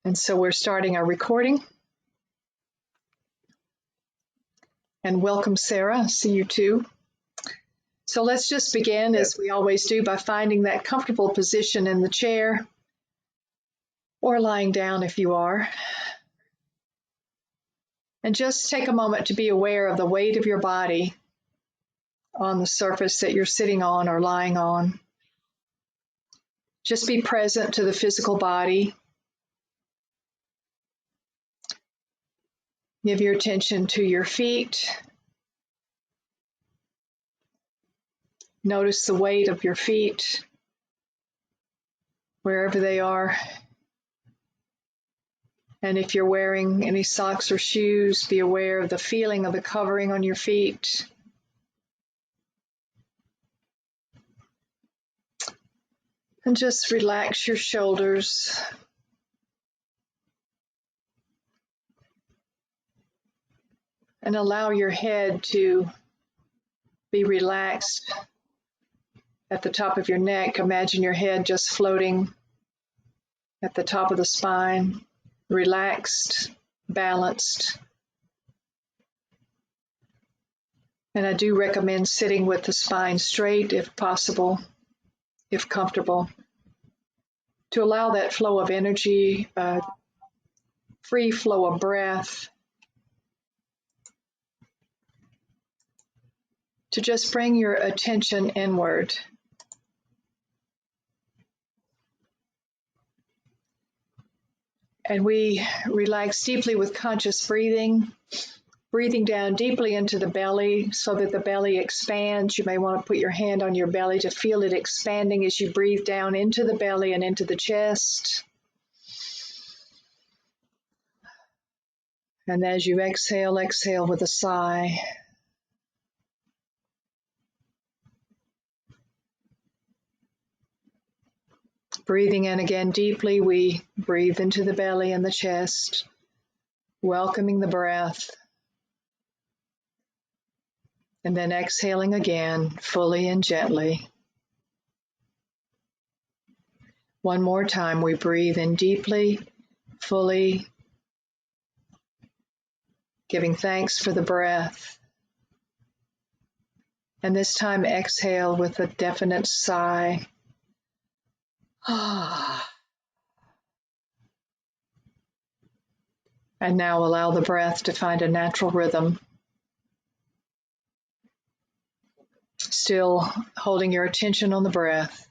And so we're starting our recording. And welcome, Sarah. I see you too. So let's just begin, as we always do, by finding that comfortable position in the chair or lying down if you are. And just take a moment to be aware of the weight of your body on the surface that you're sitting on or lying on. Just be present to the physical body. Give your attention to your feet. Notice the weight of your feet, wherever they are. And if you're wearing any socks or shoes, be aware of the feeling of the covering on your feet. And just relax your shoulders. And allow your head to be relaxed at the top of your neck. Imagine your head just floating at the top of the spine, relaxed, balanced. And I do recommend sitting with the spine straight if possible, if comfortable, to allow that flow of energy, free flow of breath, to just bring your attention inward. And we relax deeply with conscious breathing, breathing down deeply into the belly so that the belly expands. You may want to put your hand on your belly to feel it expanding as you breathe down into the belly and into the chest. And as you exhale, exhale with a sigh. Breathing in again deeply, we breathe into the belly and the chest, welcoming the breath. And then exhaling again, fully and gently. One more time, we breathe in deeply, fully, giving thanks for the breath. And this time exhale with a definite sigh. And now allow the breath to find a natural rhythm. Still holding your attention on the breath.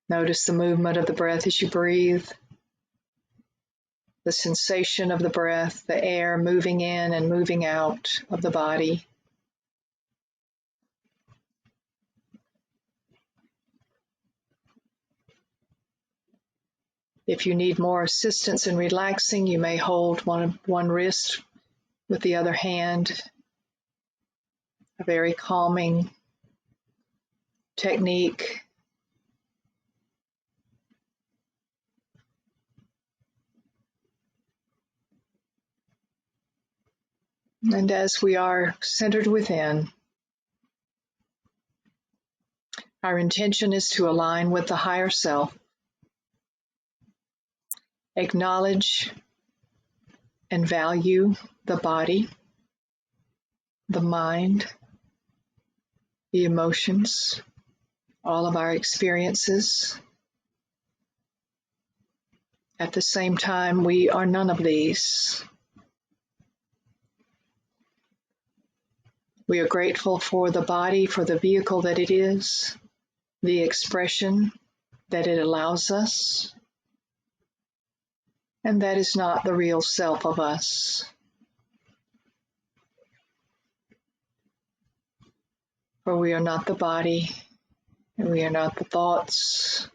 Notice the movement of the breath as you breathe. The sensation of the breath, the air moving in and moving out of the body. If you need more assistance in relaxing, you may hold one wrist with the other hand. A very calming technique. And as we are centered within, our intention is to align with the higher self. Acknowledge and value the body, the mind, the emotions, all of our experiences. At the same time, we are none of these. We are grateful for the body, for the vehicle that it is, the expression that it allows us. And that is not the real self of us. For we are not the body, and we are not the thoughts,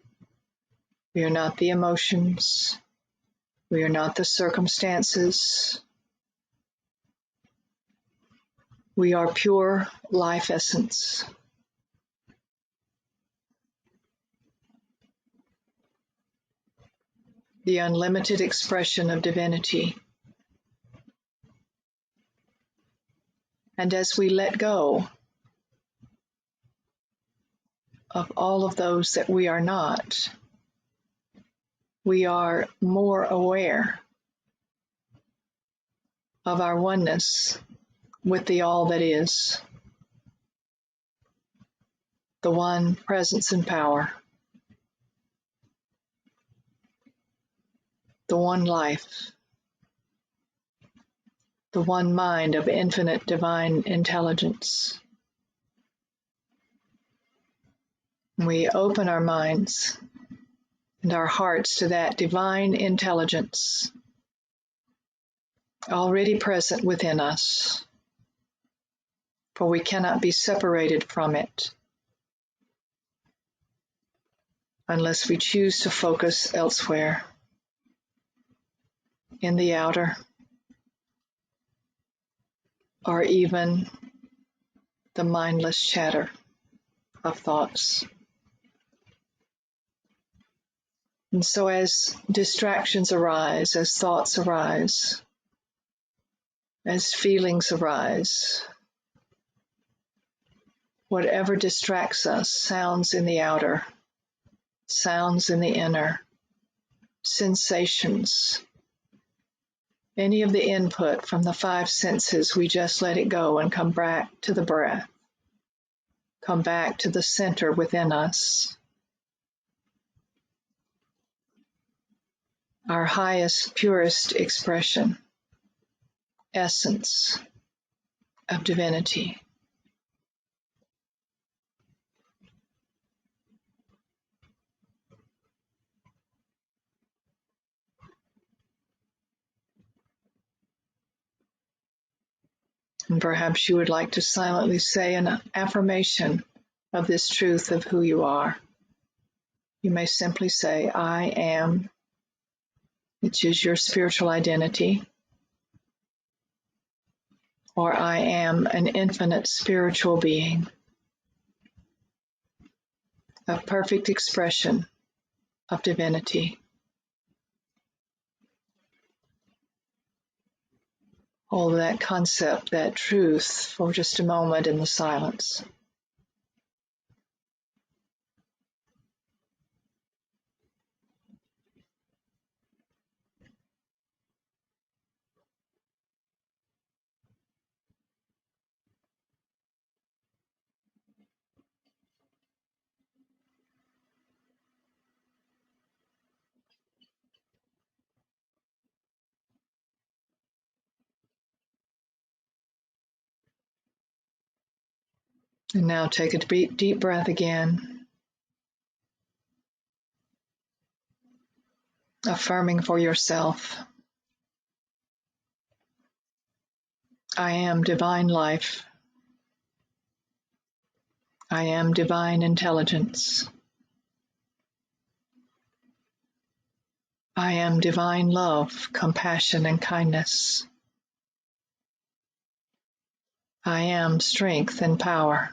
we are not the emotions, we are not the circumstances. We are pure life essence. The unlimited expression of divinity. And as we let go, of all of those that we are not, we are more aware of our oneness with the all that is, the one presence and power, the one life, the one mind of infinite divine intelligence. We open our minds and our hearts to that divine intelligence already present within us, for we cannot be separated from it unless we choose to focus elsewhere, in the outer, or even the mindless chatter of thoughts. And so as distractions arise, as thoughts arise, as feelings arise, whatever distracts us, sounds in the outer, sounds in the inner, sensations, any of the input from the five senses, we just let it go and come back to the breath, come back to the center within us, our highest, purest expression, essence of divinity. And perhaps you would like to silently say an affirmation of this truth of who you are. You may simply say, I am, which is your spiritual identity, or I am an infinite spiritual being, a perfect expression of divinity. Hold that concept, that truth, for just a moment in the silence. And now take a deep breath again, affirming for yourself, I am divine life. I am divine intelligence. I am divine love, compassion, and kindness. I am strength and power.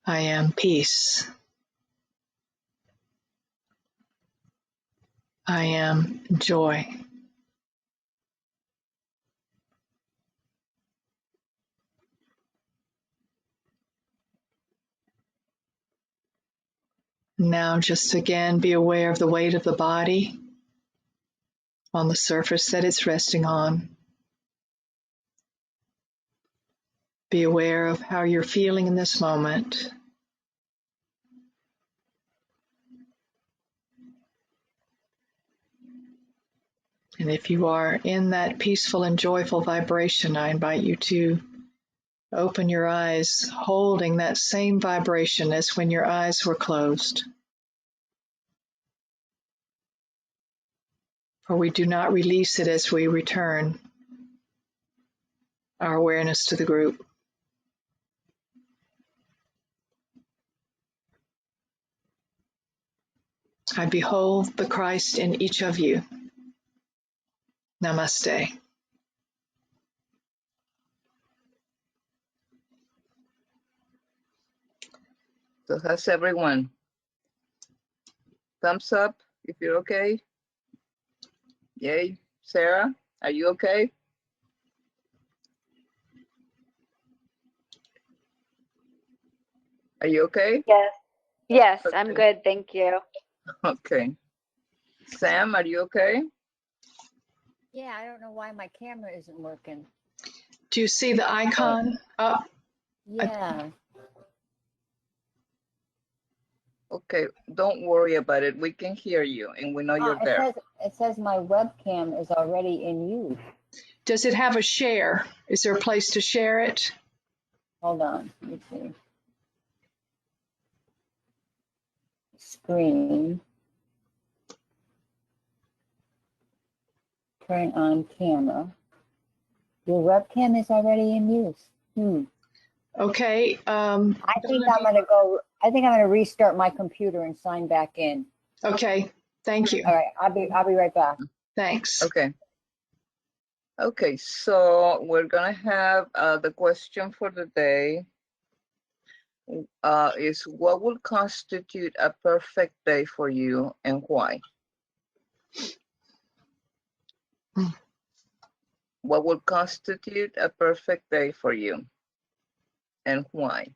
I am peace. I am joy. Now just again be aware of the weight of the body on the surface that it's resting on. Be aware of how you're feeling in this moment. And if you are in that peaceful and joyful vibration, I invite you to open your eyes, holding that same vibration as when your eyes were closed. For we do not release it as we return our awareness to the group. I behold the Christ in each of you. Namaste. So that's everyone. Thumbs up if you're okay. Yay. Sarah, are you okay? Are you okay? Yes. Yes, I'm Okay. good. Thank you. Okay. Sam, are you okay? Yeah, I don't know why my camera isn't working. Do you see the icon up? Yeah. Okay, don't worry about it. We can hear you and we know you're there. It says my webcam is already in use. Does it have a share? Is there a place to share it? Hold on. Let me see. Screen. Turn on camera. Your webcam is already in use. Okay. I think I'm gonna restart my computer and sign back in. Okay. Thank you. All right, I'll be right back. Thanks. Okay. Okay, so we're gonna have the question for the day is what will constitute a perfect day for you and why? Hmm. What will constitute a perfect day for you and why?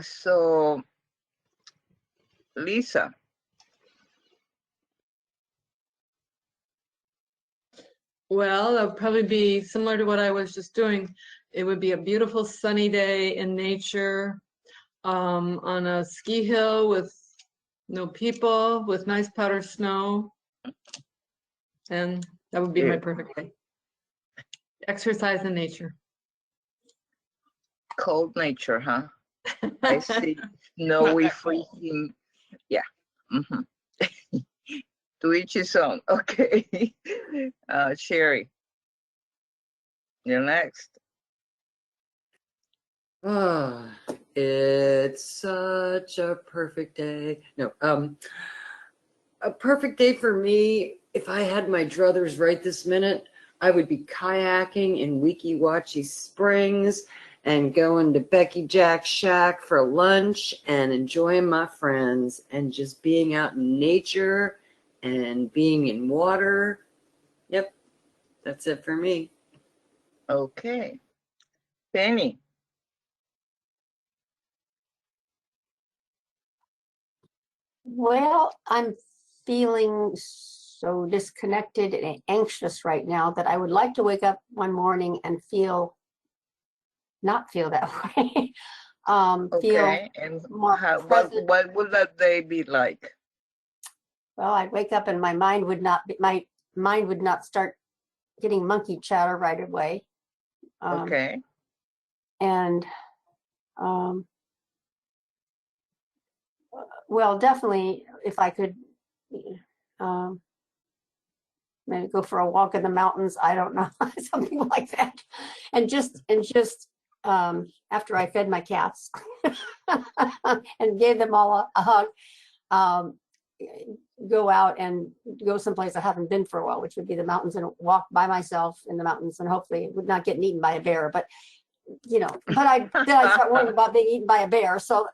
So, Lisa. Well, that would probably be similar to what I was just doing. It would be a beautiful sunny day in nature, on a ski hill with no people, with nice powder snow. And that would be my perfect day. Exercise in nature. Cold nature, huh? I see snowy, freezing. Yeah. To each his own. Okay. Sherry, you're next. Ah, it's such a perfect day. No, a perfect day for me. If I had my druthers right this minute, I would be kayaking in Weeki Wachee Springs and going to Becky Jack's shack for lunch and enjoying my friends and just being out in nature and being in water. Yep, that's it for me. Okay. Penny. Well, I'm feeling so disconnected and anxious right now that I would like to wake up one morning and not feel that way. Feel Okay. And more present. what would that day be like? Well, I'd wake up and my mind would not start getting monkey chatter right away. Okay. And well, definitely if I could maybe go for a walk in the mountains, I don't know, something like that. And just after I fed my cats and gave them all a hug, go out and go someplace I haven't been for a while, which would be the mountains, and walk by myself in the mountains, and hopefully would not get eaten by a bear. But but I start worrying about being eaten by a bear. So,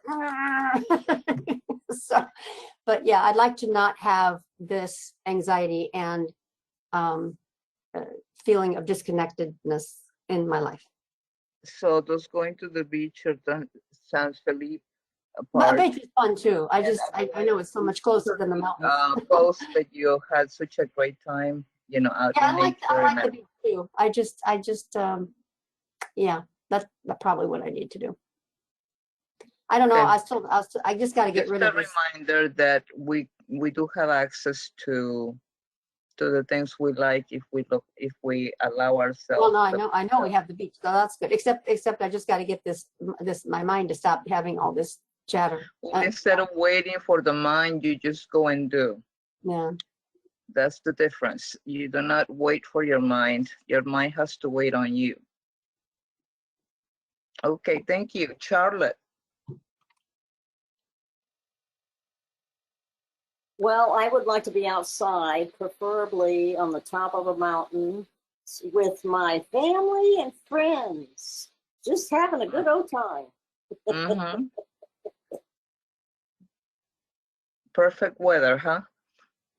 but yeah, I'd like to not have this anxiety and feeling of disconnectedness in my life. So does going to the beach or the San Felipe But the Park? beach is fun too. I know it's so much closer than the mountains. Post that you had such a great time, out Yeah, in I nature. like the beach too. Yeah, that's probably what I need to do. I don't know. Okay. I just got to get rid of this. Just a reminder that we do have access to the things we like if we allow ourselves. Well, no, I know we have the beach, so that's good. Except I just got to get my mind to stop having all this chatter. Instead of waiting for the mind, you just go and do. Yeah. That's the difference. You do not wait for your mind. Your mind has to wait on you. Okay, thank you. Charlotte. Well, I would like to be outside, preferably on the top of a mountain with my family and friends, just having a good old time. Perfect weather, huh?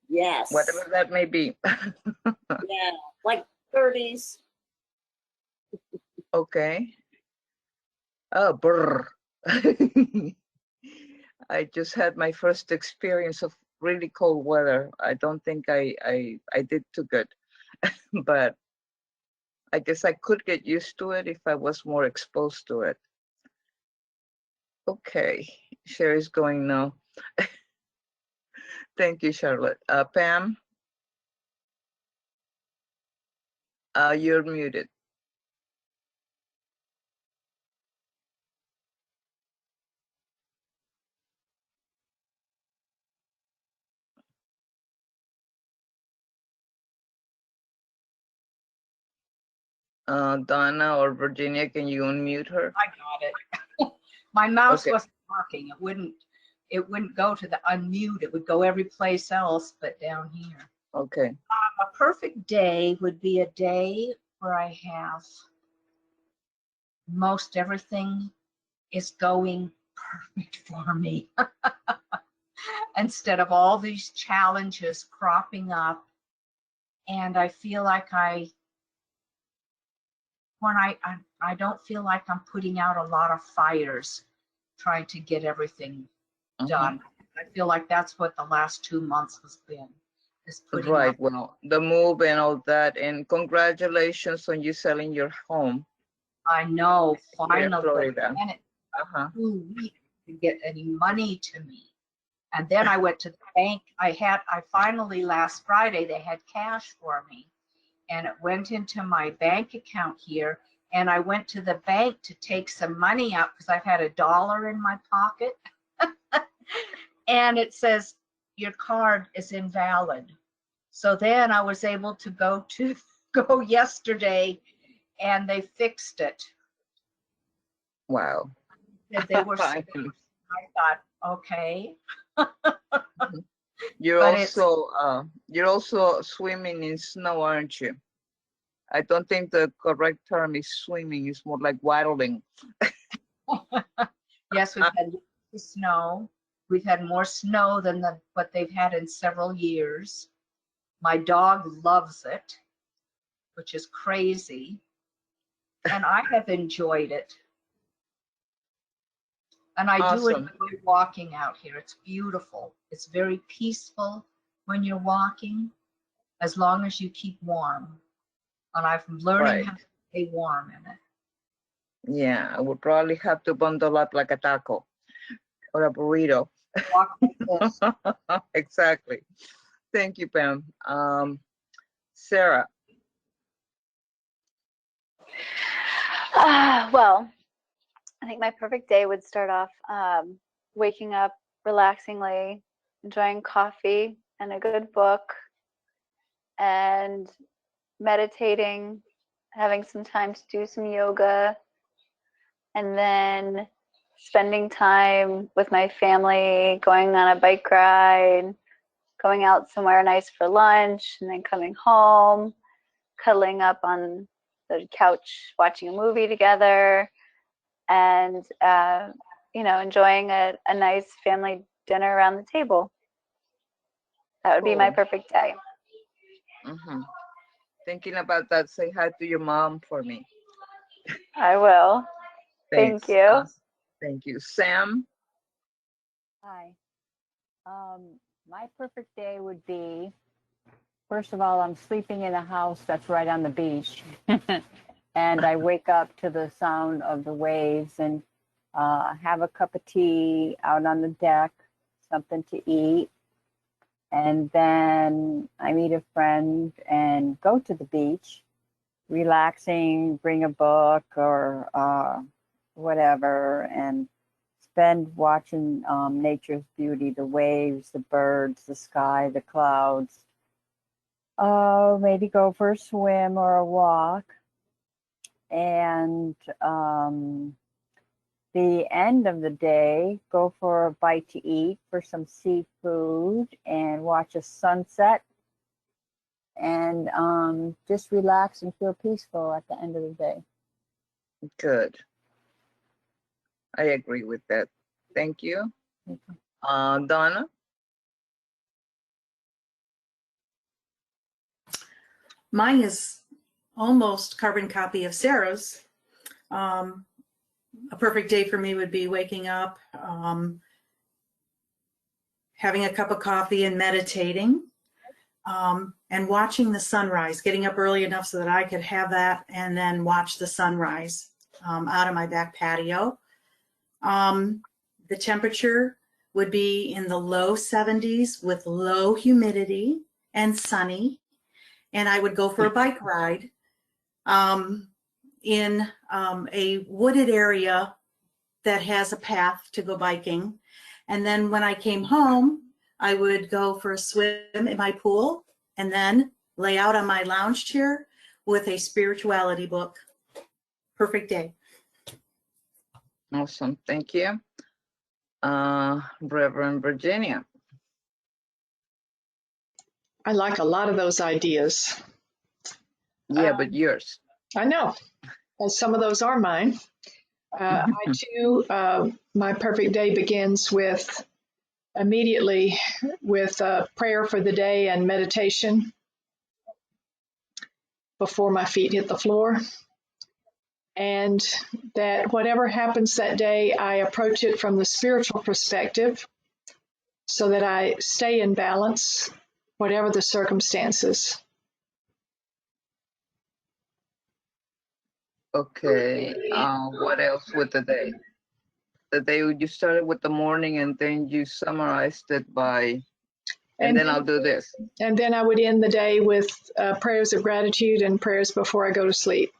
Yes. Whatever that may be. Yeah, like 30s. Okay. Oh, brr. I just had my first experience of really cold weather. I don't think I did too good, but I guess I could get used to it if I was more exposed to it. Okay, Sherry's going now. Thank you, Charlotte. Pam, you're muted. Donna or Virginia, can you unmute her? I got it. My mouse Okay. wasn't working. It wouldn't go to the unmute. It would go every place else but down here. Okay. A perfect day would be a day where I have most everything is going perfect for me. Instead of all these challenges cropping up, and I feel like I don't feel like I'm putting out a lot of fires trying to get everything done. I feel like that's what the last 2 months has been, is putting Right. out. Well, the move and all that, and congratulations on you selling your home I know, in finally, Florida. and it Uh-huh. took 2 weeks to get any money to me. And then I went to the bank. I finally last Friday, they had cash for me. And it went into my bank account here. And I went to the bank to take some money out because I've had $1 in my pocket. And it says, your card is invalid. So then I was able to go yesterday and they fixed it. Wow. They were, I thought, okay. You're But it's, you're also swimming in snow, aren't you? I don't think the correct term is swimming. It's more like waddling. yes, we've had snow. We've had more snow than what they've had in several years. My dog loves it, which is crazy. And I have enjoyed it. And I do Awesome. enjoy walking out here. It's beautiful. It's very peaceful when you're walking, as long as you keep warm. And I'm learning Right. how to stay warm in it. Yeah, I would probably have to bundle up like a taco or a burrito. Walk like this. Exactly. Thank you, Pam. Sarah. Well, I think my perfect day would start off waking up relaxingly, enjoying coffee and a good book, and meditating, having some time to do some yoga, and then spending time with my family, going on a bike ride, going out somewhere nice for lunch, and then coming home, cuddling up on the couch, watching a movie together, and enjoying a nice family dinner around the table. That would be my Cool. perfect day. Thinking about that, say hi to your mom for me. I will. Thanks. Thank you. Thank you. Sam? Hi. My perfect day would be, first of all, I'm sleeping in a house that's right on the beach. And I wake up to the sound of the waves and have a cup of tea out on the deck, something to eat. And then I meet a friend and go to the beach, relaxing, bring a book or whatever, and spend watching nature's beauty, the waves, the birds, the sky, the clouds. Maybe go for a swim or a walk. And the end of the day, go for a bite to eat, for some seafood, and watch a sunset, and just relax and feel peaceful at the end of the day. Good. I agree with that. Thank you. Donna? Mine is almost carbon copy of Sarah's. a perfect day for me would be waking up, having a cup of coffee and meditating, and watching the sunrise, getting up early enough so that I could have that and then watch the sunrise out of my back patio. The temperature would be in the low 70s with low humidity and sunny. And I would go for a bike ride in a wooded area that has a path to go biking. And then when I came home, I would go for a swim in my pool and then lay out on my lounge chair with a spirituality book. Perfect day. Awesome. Thank you. Reverend Virginia. I like a lot of those ideas. Yeah, but yours. I know, and some of those are mine. I too, my perfect day begins with immediately with prayer for the day and meditation before my feet hit the floor. And that whatever happens that day, I approach it from the spiritual perspective so that I stay in balance, whatever the circumstances. Okay. What else with the day? The day you started with the morning and then you summarized it by, and then I'll do this. And then I would end the day with prayers of gratitude and prayers before I go to sleep.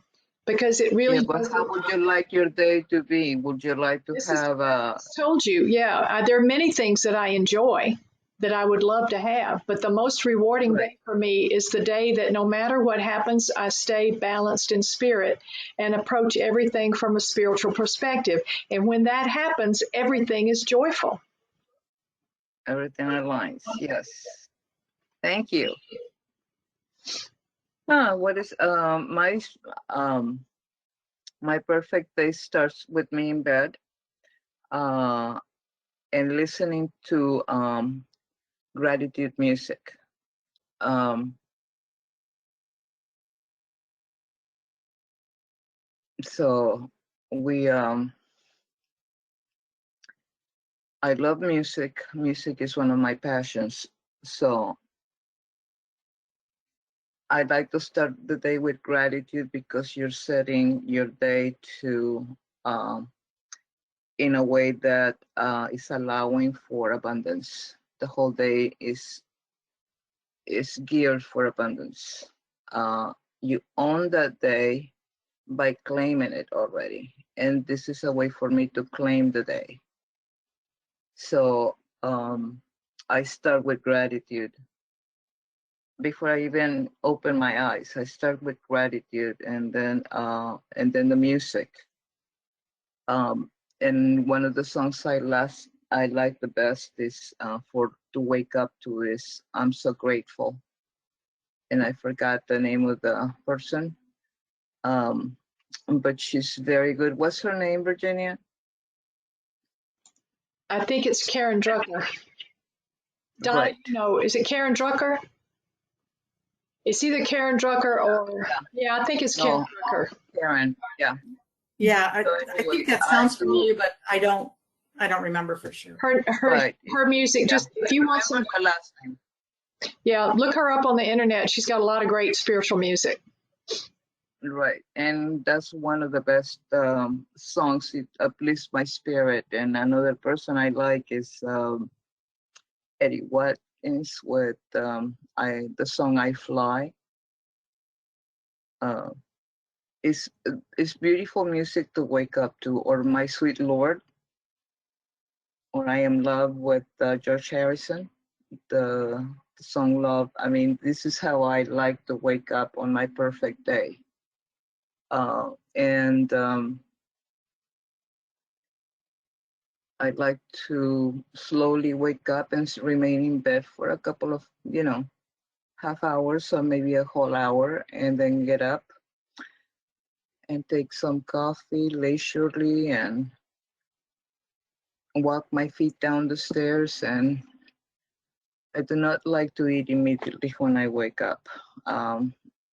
Because it really. Yeah, but how would you like your day to be? Would you like to have a? Told you, yeah. There are many things that I enjoy that I would love to have, but the most rewarding day for me is the day that no matter what happens, I stay balanced in spirit and approach everything from a spiritual perspective. And when that happens, everything is joyful. Everything aligns. Yes. Thank you. What is my perfect day starts with me in bed and listening to gratitude music. So we I love music. Music is one of my passions. So I'd like to start the day with gratitude because you're setting your day to in a way that is allowing for abundance. The whole day is geared for abundance. You own that day by claiming it already. And this is a way for me to claim the day. So I start with gratitude. Before I even open my eyes, I start with gratitude and then the music. And one of the songs I like the best is to wake up to is I'm So Grateful. And I forgot the name of the person. But she's very good. What's her name, Virginia? I think it's Karen Drucker. Donna, Right. no, is it Karen Drucker? It's either Karen Drucker or, I think it's Karen Drucker. Karen, yeah. Yeah, I think that sounds familiar, but I don't remember for sure. Her music, just if you want some. Her last name. Yeah, look her up on the internet. She's got a lot of great spiritual music. Right, and that's one of the best songs. It uplifts my spirit. And another person I like is Eddie Watkins with the song I Fly. It's beautiful music to wake up to, or My Sweet Lord, or I Am Love with George Harrison, the song Love. I mean, this is how I like to wake up on my perfect day. And I'd like to slowly wake up and remain in bed for a couple of, half hours or maybe a whole hour, and then get up and take some coffee leisurely and walk my feet down the stairs. And I do not like to eat immediately when I wake up.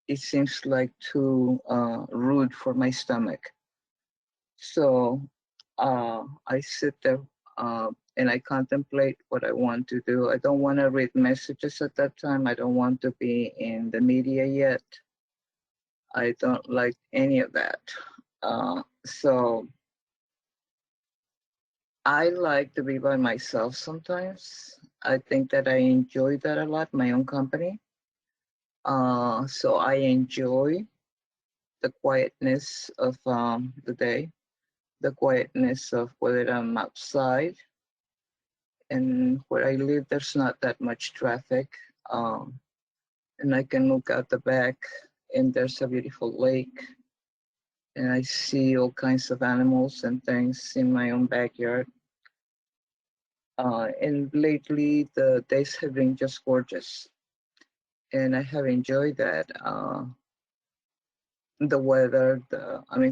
It seems like too rude for my stomach. So I sit there and I contemplate what I want to do. I don't want to read messages at that time. I don't want to be in the media yet. I don't like any of that. So I like to be by myself sometimes. I think that I enjoy that a lot, my own company. So I enjoy the quietness of the day, the quietness of whether I'm outside. And where I live, there's not that much traffic. And I can look out the back and there's a beautiful lake. And I see all kinds of animals and things in my own backyard. And lately, the days have been just gorgeous. And I have enjoyed that. The weather,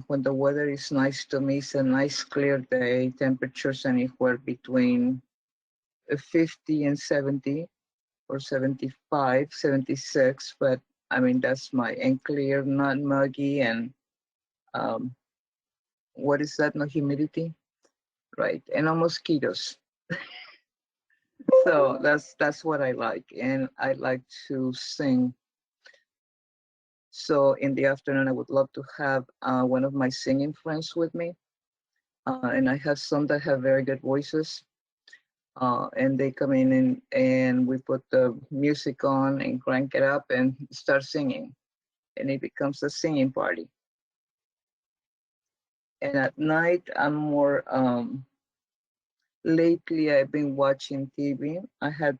when the weather is nice to me, it's a nice clear day, temperatures anywhere between 50 and 70 or 75, 76, but that's and clear, not muggy, and what is that, no humidity, right? And no mosquitoes. So that's what I like, and I like to sing. So in the afternoon, I would love to have one of my singing friends with me. And I have some that have very good voices. And they come in and we put the music on and crank it up and start singing. And it becomes a singing party. And at night, I'm more, lately I've been watching TV. I had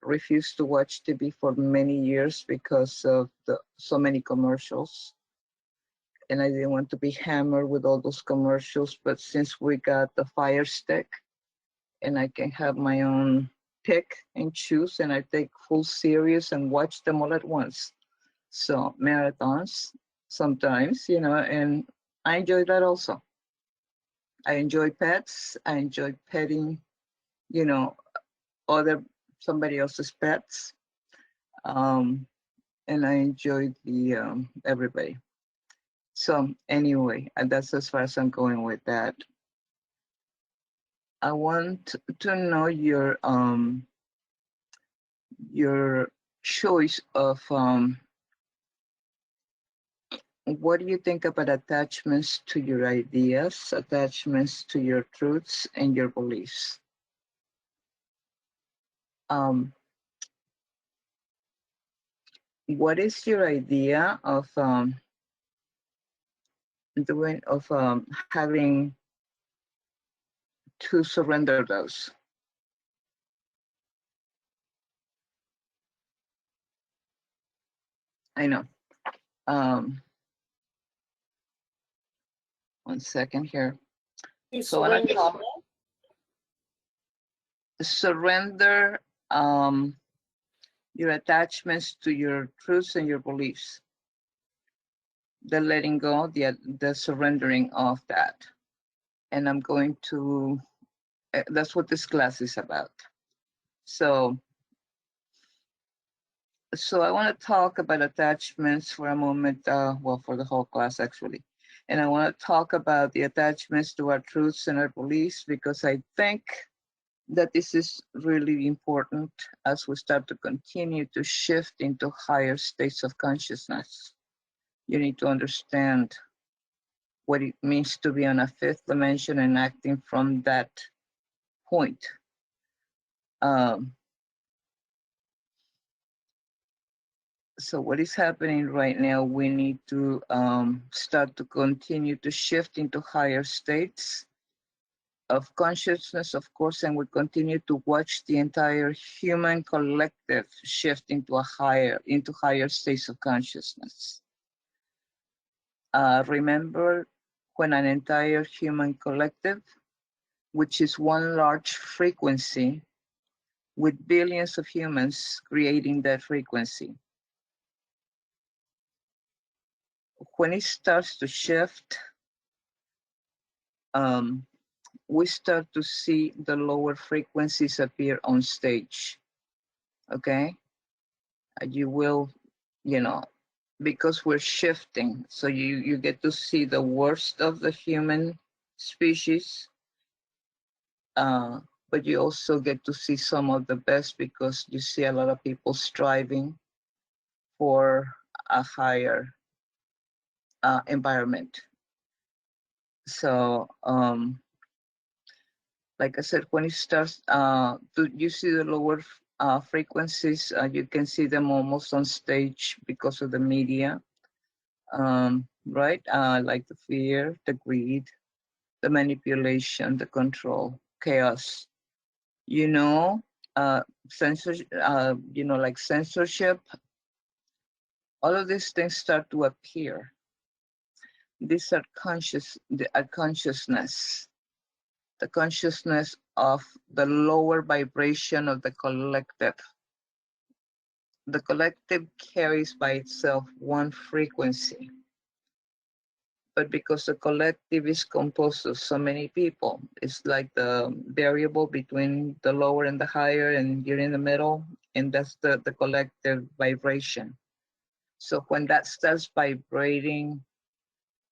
refused to watch TV for many years because of so many commercials. And I didn't want to be hammered with all those commercials. But since we got the Fire Stick, and I can have my own pick and choose, and I take full series and watch them all at once. So marathons sometimes, and I enjoy that also. I enjoy pets. I enjoy petting, you know, somebody else's pets. And I enjoy the everybody. So anyway, and that's as far as I'm going with that. I want to know your choice of what do you think about attachments to your ideas, attachments to your truths and your beliefs? What is your idea of having to surrender those? I know. 1 second here. So when I talk, surrender your attachments to your truths and your beliefs. The letting go, the surrendering of that. And I'm going to, that's what this class is about. So I want to talk about attachments for a moment, for the whole class actually. And I want to talk about the attachments to our truths and our beliefs because I think that this is really important as we start to continue to shift into higher states of consciousness. You need to understand what it means to be on a fifth dimension and acting from that point. So what is happening right now, we need to start to continue to shift into higher states of consciousness, of course, and we continue to watch the entire human collective shift into higher states of consciousness. Remember when an entire human collective, which is one large frequency with billions of humans creating that frequency, when it starts to shift, we start to see the lower frequencies appear on stage, okay? You will, because we're shifting, so you get to see the worst of the human species but you also get to see some of the best because you see a lot of people striving for a higher environment. So, like I said, when it starts, you see the lower frequencies, you can see them almost on stage because of the media, right? Like the fear, the greed, the manipulation, the control, chaos. You know, censorship. Like censorship. All of these things start to appear. These are consciousness, the consciousness of the lower vibration of the collective. The collective carries by itself one frequency, but because the collective is composed of so many people, it's like the variable between the lower and the higher, and you're in the middle, and that's the collective vibration. So when that starts vibrating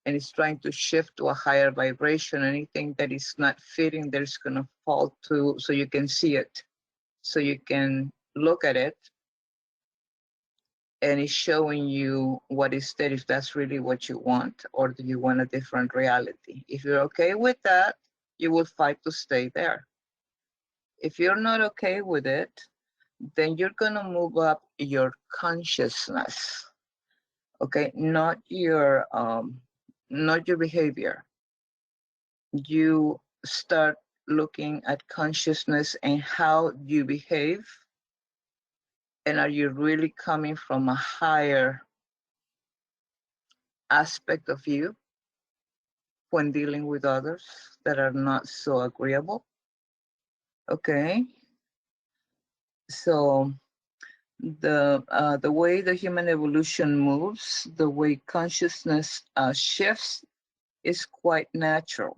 and it's trying to shift to a higher vibration, anything that is not fitting there's going to fall to, so you can see it, so you can look at it, and it's showing you what is there, if that's really what you want, or do you want a different reality. If you're okay with that, you will fight to stay there. If you're not okay with it, then you're going to move up your consciousness, okay, not your behavior. You start looking at consciousness and how you behave, and are you really coming from a higher aspect of you when dealing with others that are not so agreeable. Okay, so the way the human evolution moves, the way consciousness shifts, is quite natural,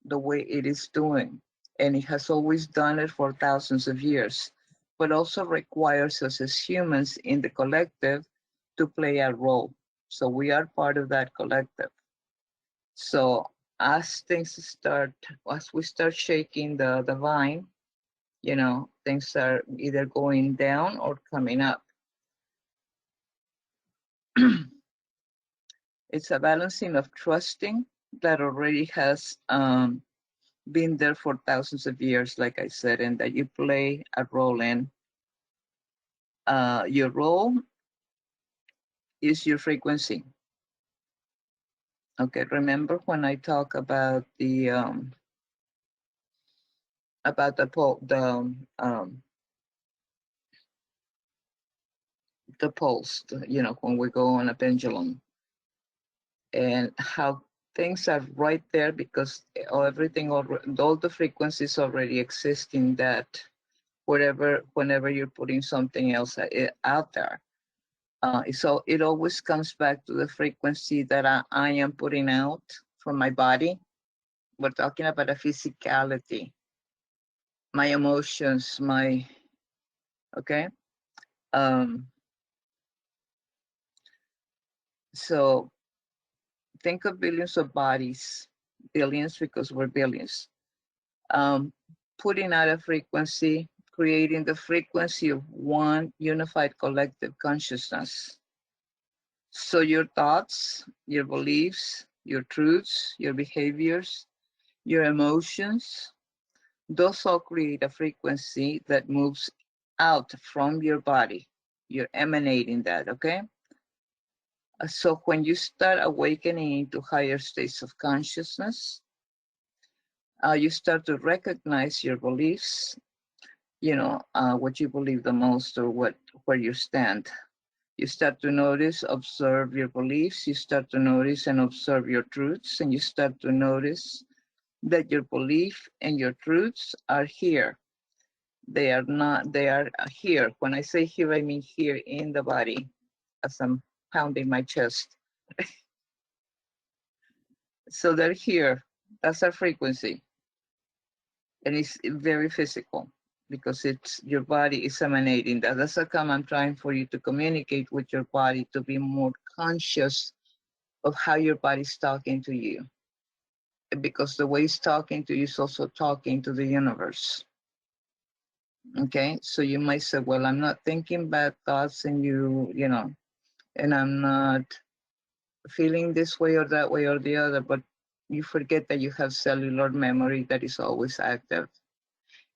the way it is doing, and it has always done it for thousands of years, but also requires us as humans in the collective to play a role. So we are part of that collective. So as we start shaking the vine, things are either going down or coming up. It's a balancing of trusting that already has been there for thousands of years, like I said, and that you play a role in. Your role is your frequency. Okay, remember when I talk about the pulse, when we go on a pendulum, and how things are right there because all the frequencies already exist in that, whenever you're putting something else out there. So it always comes back to the frequency that I am putting out from my body. We're talking about a physicality, my emotions, okay? So think of billions of bodies, billions because we're billions, putting out a frequency, creating the frequency of one unified collective consciousness. So your thoughts, your beliefs, your truths, your behaviors, your emotions, those all create a frequency that moves out from your body. You're emanating that, okay? So when you start awakening into higher states of consciousness, you start to recognize your beliefs, what you believe the most or where you stand. You start to notice, observe your beliefs, you start to notice and observe your truths, and you start to notice that your belief and your truths are here. They are here. When I say here, I mean here in the body, as I'm pounding my chest. So they're here. That's our frequency. And it's very physical because your body is emanating that. That's how come I'm trying for you to communicate with your body, to be more conscious of how your body's talking to you. because the way he's talking to you is also talking to the universe. Okay, so you might say, well, I'm not thinking bad thoughts, and you know, and I'm not feeling this way or that way or the other, but you forget that you have cellular memory that is always active.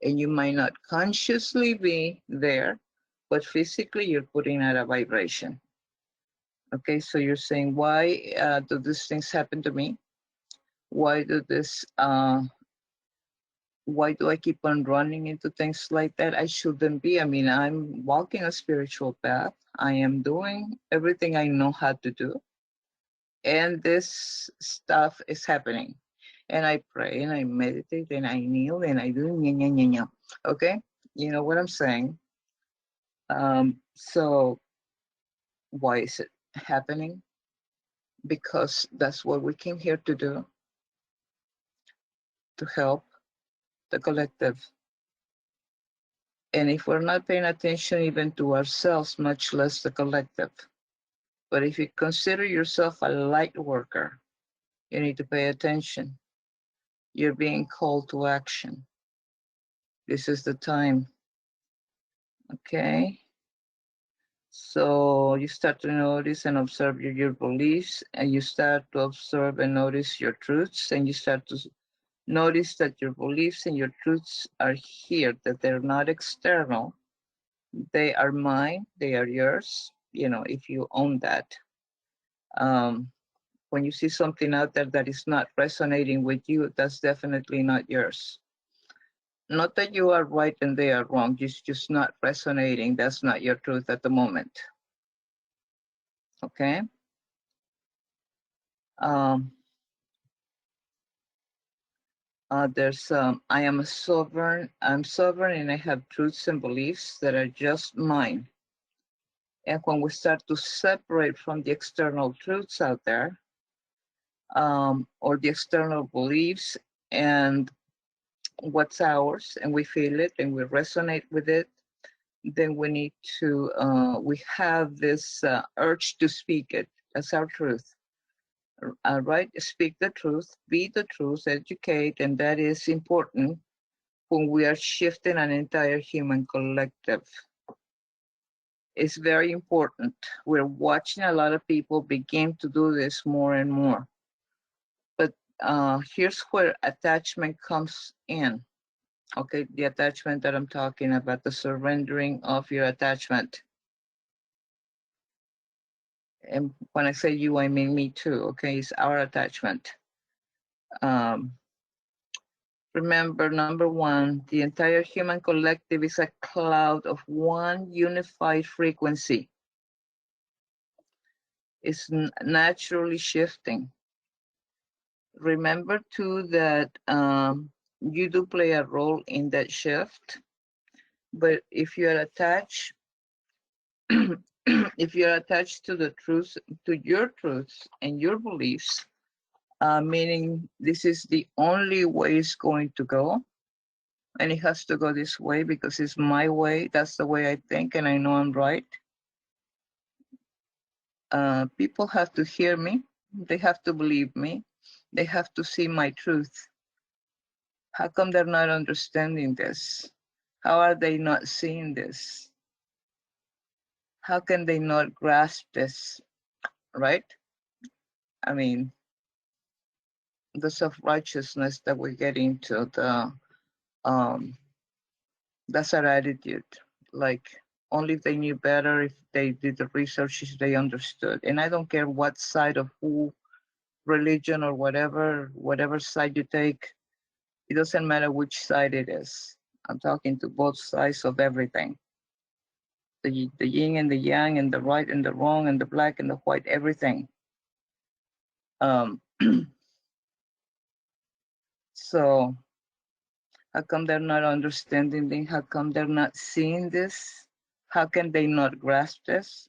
And you might not consciously be there, but physically you're putting out a vibration. Okay, so you're saying, why do these things happen to me? Why do why do I keep on running into things like that? I shouldn't be. I mean, I'm walking a spiritual path. I am doing everything I know how to do. And this stuff is happening. And I pray and I meditate and I kneel and I do nya, nya, nya, nya. Okay? You know what I'm saying? So why is it happening? Because that's what we came here to do, to help the collective. And if we're not paying attention even to ourselves, much less the collective. But if you consider yourself a light worker, you need to pay attention. You're being called to action. This is the time. Okay? So you start to notice and observe your beliefs, and you start to observe and notice your truths, and you start to notice that your beliefs and your truths are here, that they're not external. They are mine, they are yours, you know, if you own that. When you see something out there that is not resonating with you, that's definitely not yours. Not that you are right and they are wrong, it's just not resonating. That's not your truth at the moment. Okay? There's I am sovereign, I'm sovereign, and I have truths and beliefs that are just mine. And when we start to separate from the external truths out there, or the external beliefs and what's ours, and we feel it and we resonate with it, then we need to, we have this urge to speak it as our truth. Right? Speak the truth, be the truth, educate, and that is important when we are shifting an entire human collective. It's very important. We're watching a lot of people begin to do this more and more. But here's where attachment comes in. Okay, the attachment that I'm talking about, the surrendering of your attachment. And when I say you, I mean me too, okay? It's our attachment. Remember, number one, the entire human collective is a cloud of one unified frequency. It's naturally shifting. Remember too that you do play a role in that shift, but if you are attached, if you're attached to the truth, to your truths and your beliefs, meaning this is the only way it's going to go, and it has to go this way because it's my way, that's the way I think, and I know I'm right. People have to hear me, they have to believe me, they have to see my truth. How come they're not understanding this? How are they not seeing this? How can they not grasp this, right? I mean, the self-righteousness that we get into, that's our attitude. Like, only if they knew better, if they did the research, if they understood. And I don't care what side of who, religion or whatever side you take, it doesn't matter which side it is. I'm talking to both sides of everything. The yin and the yang, and the right and the wrong, and the black and the white, everything. So how come they're not understanding this? How come they're not seeing this? How can they not grasp this?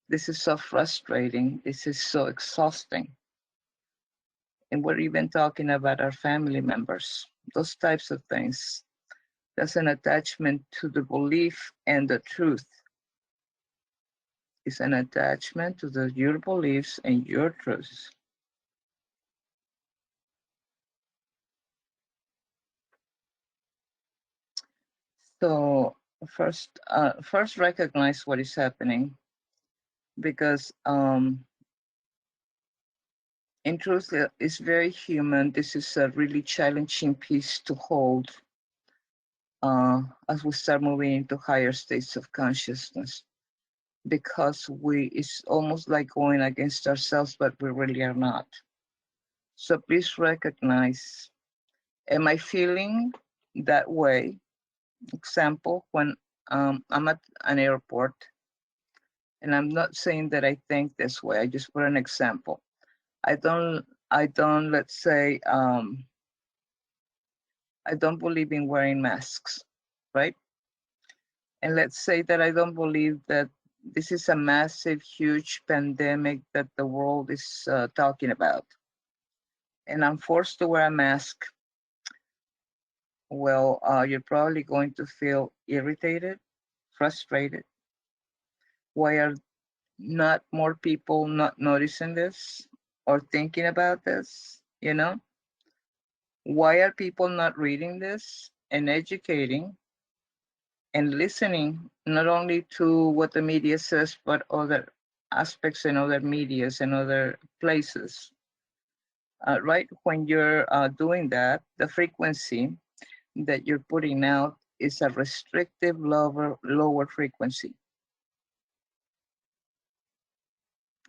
This is so frustrating. This is so exhausting. And we're even talking about our family members, those types of things. That's an attachment to the belief and the truth. It's an attachment to your beliefs and your truths. So first recognize what is happening, because in truth, it's very human. This is a really challenging piece to hold as we start moving into higher states of consciousness, because it's almost like going against ourselves, but we really are not. So please recognize, am I feeling that way? Example, when I'm at an airport, and I'm not saying that I think this way, I just put an example. I don't, let's say, I don't believe in wearing masks, right? And let's say that I don't believe that this is a massive, huge pandemic that the world is talking about. And I'm forced to wear a mask. Well, you're probably going to feel irritated, frustrated. Why are not more people not noticing this or thinking about this? You know, why are people not reading this and educating and listening not only to what the media says, but other aspects and other medias and other places? Right when you're doing that, the frequency that you're putting out is a restrictive lower frequency.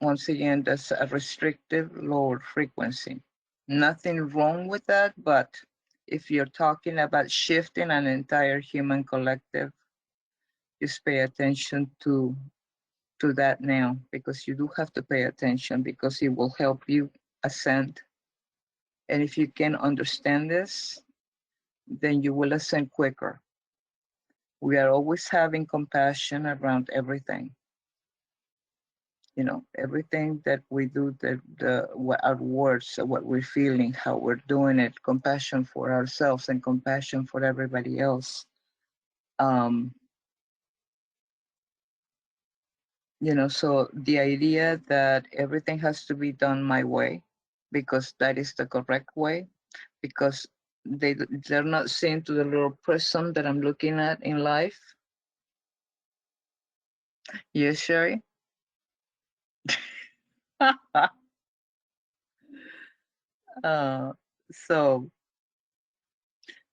Once again, that's a restrictive lower frequency. Nothing wrong with that, but if you're talking about shifting an entire human collective, just pay attention to that now, because you do have to pay attention, because it will help you ascend. And if you can understand this, then you will ascend quicker. We are always having compassion around everything. You know, everything that we do, our words, what we're feeling, how we're doing it, compassion for ourselves and compassion for everybody else. You know, so the idea that everything has to be done my way, because that is the correct way, because they're not seeing to the little prism that I'm looking at in life. Yes, Sherry? So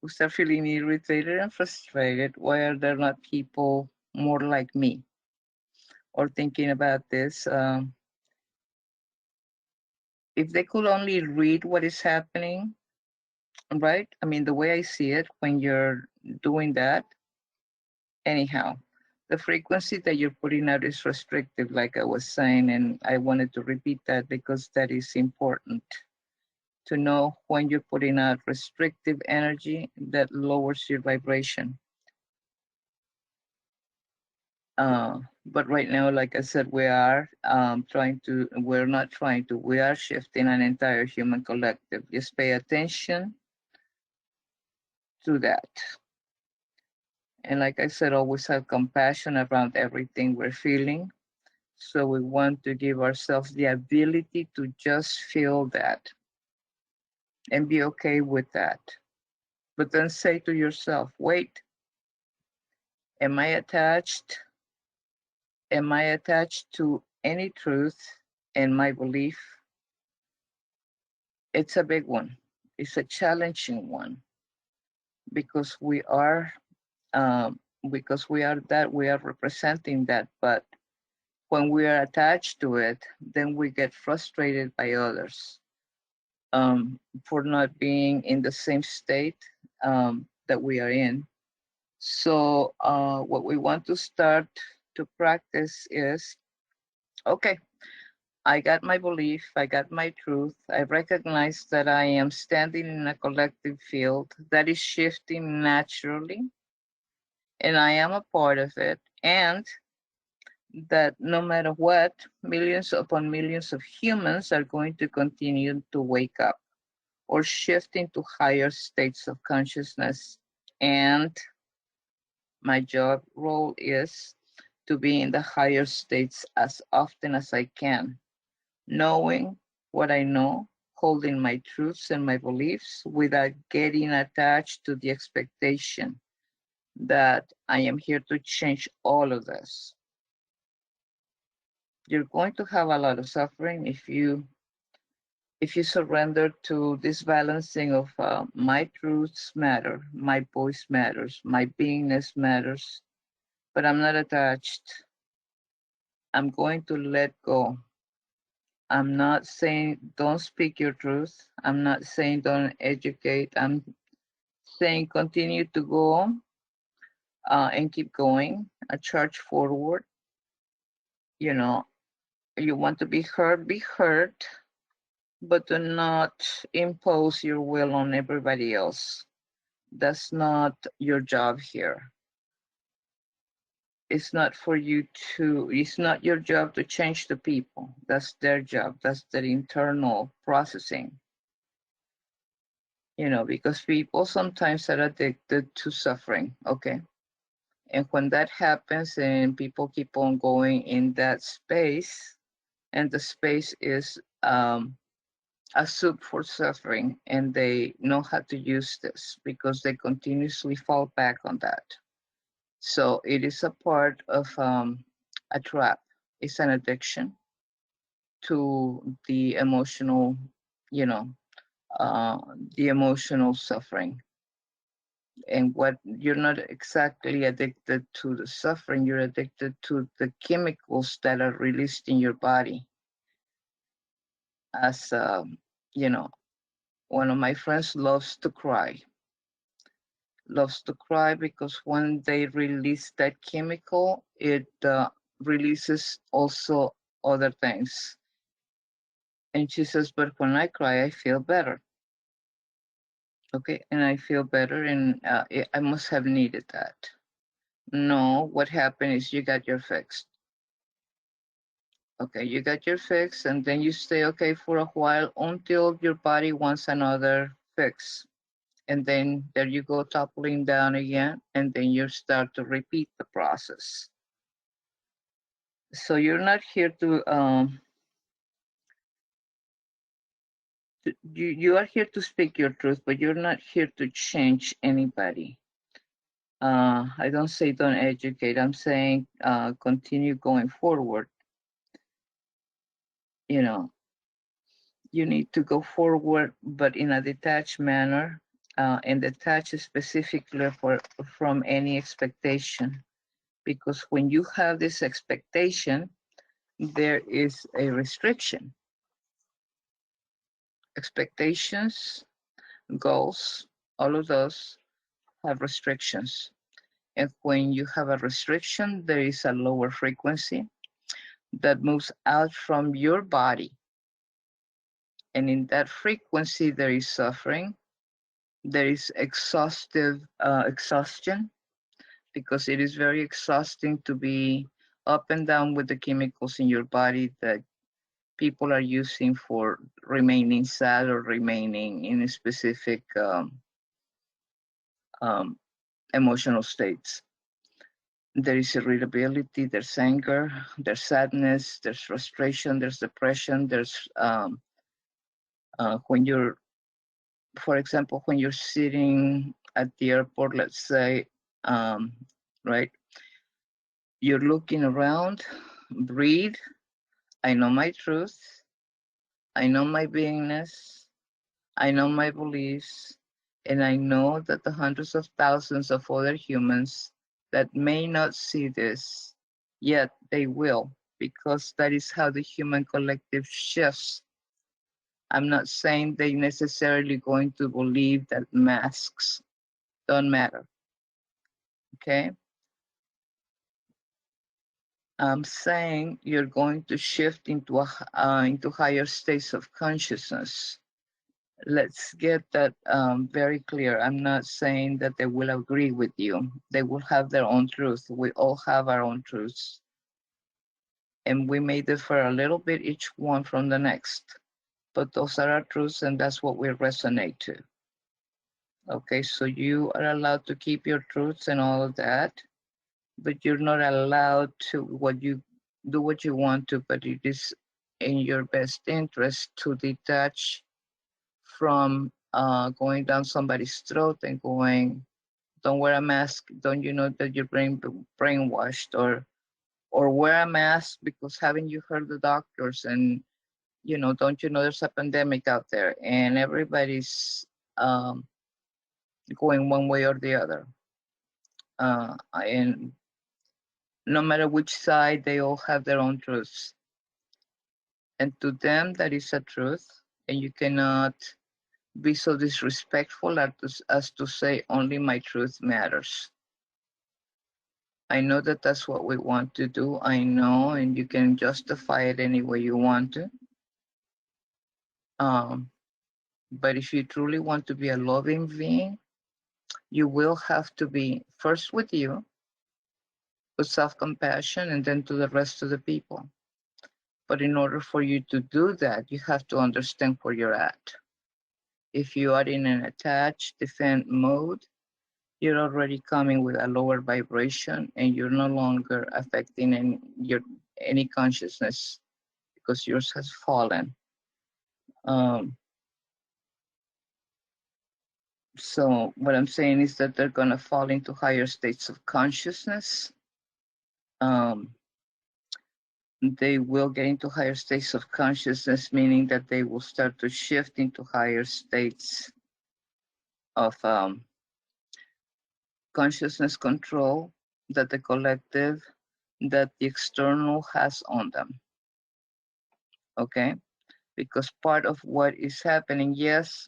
we start feeling irritated and frustrated. Why are there not people more like me? Or thinking about this, if they could only read what is happening, right? I mean, the way I see it, when you're doing that, anyhow, the frequency that you're putting out is restrictive, like I was saying, and I wanted to repeat that because that is important to know. When you're putting out restrictive energy, that lowers your vibration. But right now, like I said, we are we are shifting an entire human collective. Just pay attention to that. And like I said, always have compassion around everything we're feeling. So we want to give ourselves the ability to just feel that and be okay with that. But then say to yourself, wait, am I attached? Am I attached to any truth and my belief? It's a big one. It's a challenging one, because we are that, we are representing that. But when we are attached to it, then we get frustrated by others for not being in the same state that we are in. So what we want to start to practice is, okay, I got my belief, I got my truth. I recognize that I am standing in a collective field that is shifting naturally, and I am a part of it. And that no matter what, millions upon millions of humans are going to continue to wake up or shift into higher states of consciousness. And my job role is to be in the higher states as often as I can, knowing what I know, holding my truths and my beliefs without getting attached to the expectation. that I am here to change all of this. You're going to have a lot of suffering if you surrender to this balancing of my truths matter, my voice matters, my beingness matters, but I'm not attached. I'm going to let go. I'm not saying don't speak your truth. I'm not saying don't educate. I'm saying continue to go and keep going, charge forward. You know, you want to be heard, but do not impose your will on everybody else. That's not your job here. It's not your job to change the people. That's their job. That's their internal processing. Because people sometimes are addicted to suffering, okay? And when that happens and people keep on going in that space, and the space is a soup for suffering, and they know how to use this because they continuously fall back on that. So it is a part of a trap. It's an addiction to the emotional, you know, the emotional suffering. And what you're not exactly addicted to the suffering, you're addicted to the chemicals that are released in your body. As one of my friends loves to cry because when they release that chemical, it releases also other things. And she says, but when I cry, I feel better. Okay, and I feel better, and I must have needed that. No, what happened is you got your fix. Okay, you got your fix, and then you stay okay for a while until your body wants another fix. And then there you go, toppling down again, and then you start to repeat the process. So you're not here you are here to speak your truth, but you're not here to change anybody. I don't say don't educate. I'm saying continue going forward. You need to go forward, but in a detached manner, and detached specifically from any expectation. Because when you have this expectation, there is a restriction. Expectations, goals, all of those have restrictions. And when you have a restriction, there is a lower frequency that moves out from your body. And in that frequency, there is suffering. There is exhaustion, because it is very exhausting to be up and down with the chemicals in your body that people are using for remaining sad or remaining in a specific emotional states. There is irritability, there's anger, there's sadness, there's frustration, there's depression, there's when you're, for example, when you're sitting at the airport, let's say, right? You're looking around, breathe. I know my truth. I know my beingness. I know my beliefs. And I know that the hundreds of thousands of other humans that may not see this, yet they will, because that is how the human collective shifts. I'm not saying they necessarily going to believe that masks don't matter. Okay? I'm saying you're going to shift into higher states of consciousness. Let's get that very clear. I'm not saying that they will agree with you. They will have their own truth. We all have our own truths. And we may differ a little bit each one from the next. But those are our truths, and that's what we resonate to. Okay, so you are allowed to keep your truths and all of that, but you're not allowed to do what you want to, but it is in your best interest to detach from going down somebody's throat and going don't wear a mask. Don't you know that you're brainwashed? Or wear a mask because haven't you heard the doctors? And don't you know there's a pandemic out there and everybody's going one way or the other. And no matter which side, they all have their own truths. And to them, that is a truth. And you cannot be so disrespectful as to say only my truth matters. I know that that's what we want to do. I know, and you can justify it any way you want to. But if you truly want to be a loving being, you will have to be first with you, with self-compassion, and then to the rest of the people. But in order for you to do that, you have to understand where you're at. If you are in an attached defend mode, you're already coming with a lower vibration and you're no longer affecting any consciousness because yours has fallen. So what I'm saying is that they're gonna fall into higher states of consciousness. They will get into higher states of consciousness, meaning that they will start to shift into higher states of consciousness control that the collective, that the external has on them. Okay? Because part of what is happening, yes.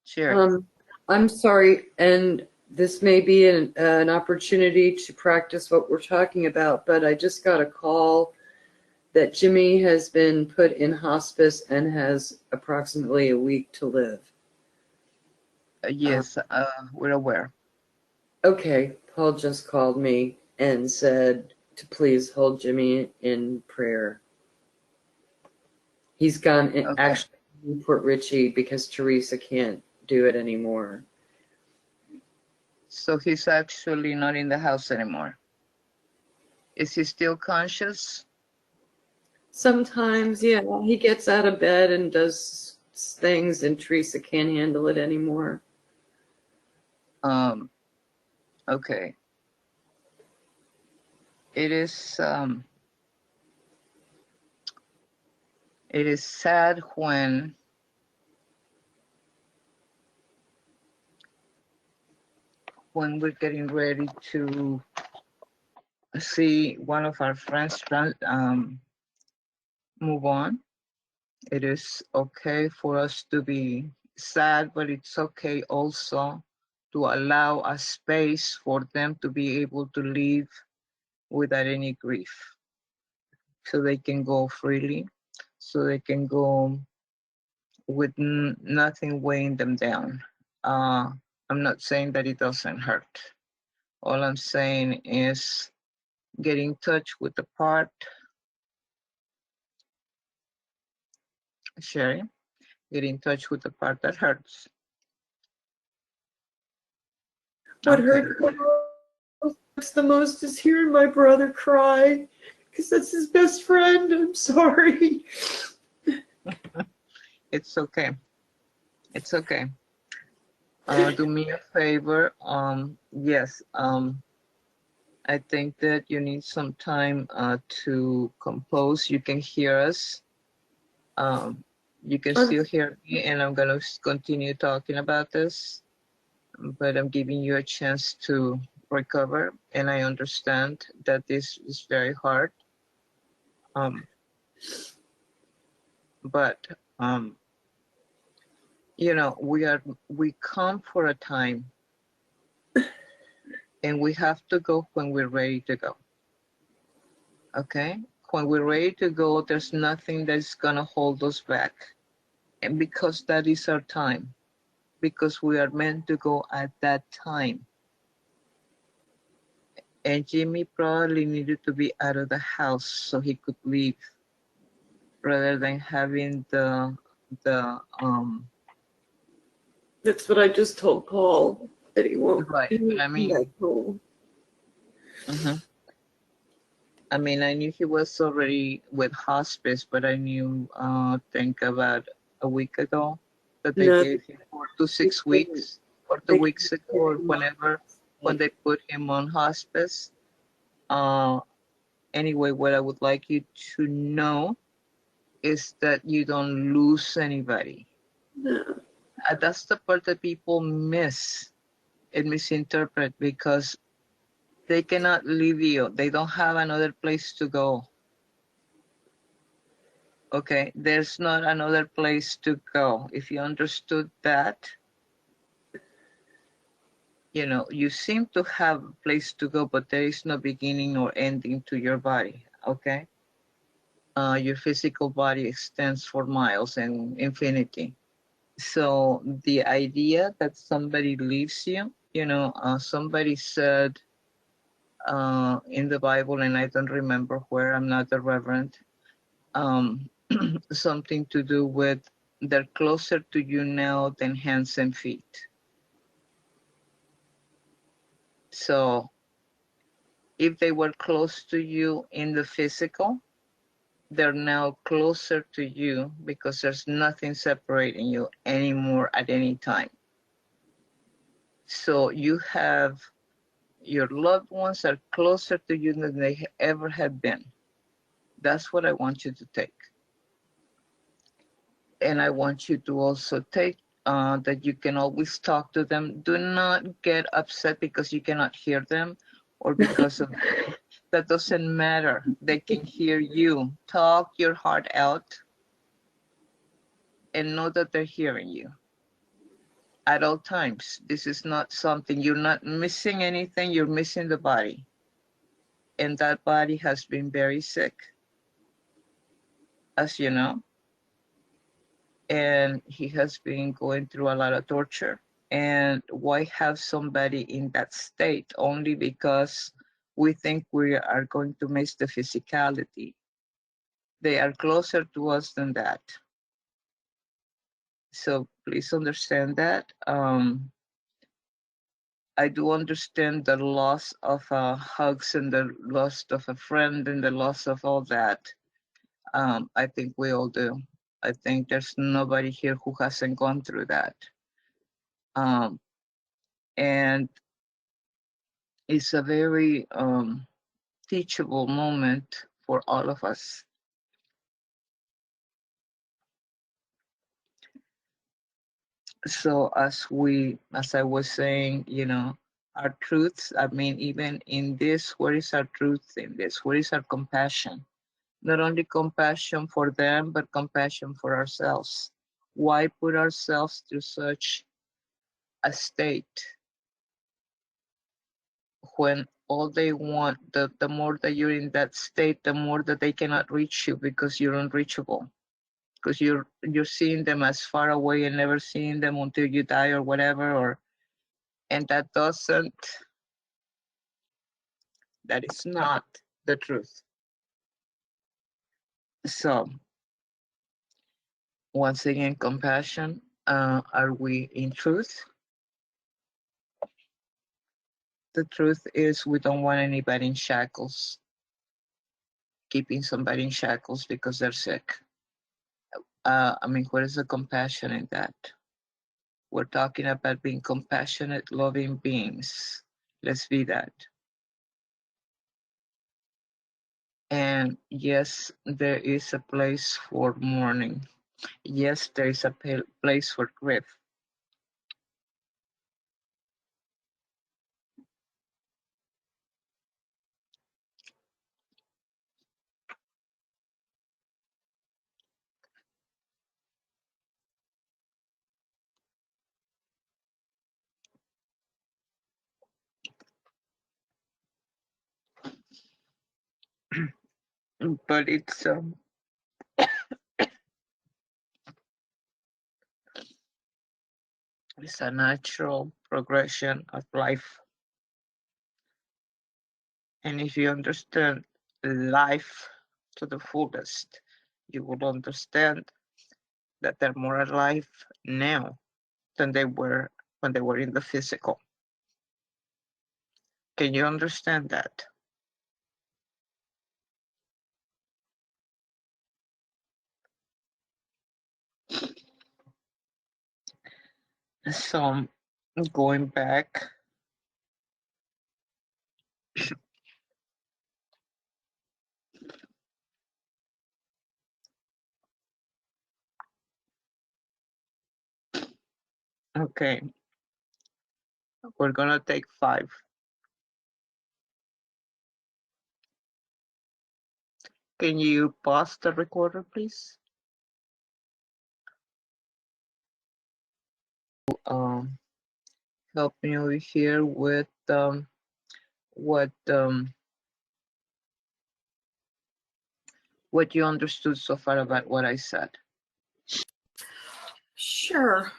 Sherry. I'm sorry, and this may be an opportunity to practice what we're talking about, but I just got a call that Jimmy has been put in hospice and has approximately a week to live. Yes, we're aware. Okay, Paul just called me and said to please hold Jimmy in prayer. He's gone actually to Port Richey because Teresa can't do it anymore. So he's actually not in the house anymore. Is he still conscious? Sometimes, yeah, he gets out of bed and does things, and Teresa can't handle it anymore. Okay. It is sad when we're getting ready to see one of our friends move on. It is okay for us to be sad, but it's okay also to allow a space for them to be able to live without any grief. So they can go freely, so they can go with nothing weighing them down. I'm not saying that it doesn't hurt. All I'm saying is get in touch with the part, Sherry, get in touch with the part that hurts. What hurts the most is hearing my brother cry, because that's his best friend. I'm sorry. It's okay. It's okay. Do me a favor. Yes. I think that you need some time to compose. You can hear us. You can still hear me, and I'm gonna continue talking about this. But I'm giving you a chance to recover, and I understand that this is very hard. But you know, we come for a time, and we have to go when we're ready to go. Okay? When we're ready to go, there's nothing that's gonna hold us back. And because that is our time, because we are meant to go at that time. And Jimmy probably needed to be out of the house so he could leave, rather than having the That's what I just told Paul, that he won't. Right, but I mean, I mean, I knew he was already with hospice, but I knew, think about a week ago, that they gave him to 6 weeks or 2 weeks ago or whenever, when they put him on hospice. Anyway, what I would like you to know is that you don't lose anybody. No. That's the part that people miss and misinterpret, because they cannot leave you. They don't have another place to go. Okay, there's not another place to go. If you understood that, you know, you seem to have a place to go, but there is no beginning or ending to your body. Okay, your physical body extends for miles and infinity. So the idea that somebody leaves you, you know, somebody said in the Bible, and I don't remember where, I'm not a reverend, something to do with they're closer to you now than hands and feet. So if they were close to you in the physical, they're now closer to you because there's nothing separating you anymore at any time. So you have, your loved ones are closer to you than they ever have been. That's what I want you to take. And I want you to also take that you can always talk to them. Do not get upset because you cannot hear them or because of that. Doesn't matter. They can hear you. Talk your heart out and know that they're hearing you at all times. This is not something, you're not missing anything, you're missing the body. And that body has been very sick, as you know. And he has been going through a lot of torture. And why have somebody in that state? Only because we think we are going to miss the physicality. They are closer to us than that. So please understand that. I do understand the loss of hugs and the loss of a friend and the loss of all that. I think we all do. I think there's nobody here who hasn't gone through that. And it's a very teachable moment for all of us. So as I was saying, you know, our truths, I mean, even in this, where is our truth in this? Where is our compassion? Not only compassion for them, but compassion for ourselves. Why put ourselves through such a state when all they want, the more that you're in that state, the more that they cannot reach you because you're unreachable, because you're seeing them as far away and never seeing them until you die or whatever, or and that is not the truth. So once again, compassion. Are we in truth? The truth is we don't want anybody in shackles, keeping somebody in shackles because they're sick. I mean, what is the compassion in that? We're talking about being compassionate, loving beings. Let's be that. And yes, there is a place for mourning. Yes, there is a place for grief. But it's a natural progression of life. And if you understand life to the fullest, you will understand that they're more alive now than they were when they were in the physical. Can you understand that? So I'm going back. Okay, we're gonna take 5. Can you pause the recorder, please? Um, help me over here with what you understood so far about what I said. Sure.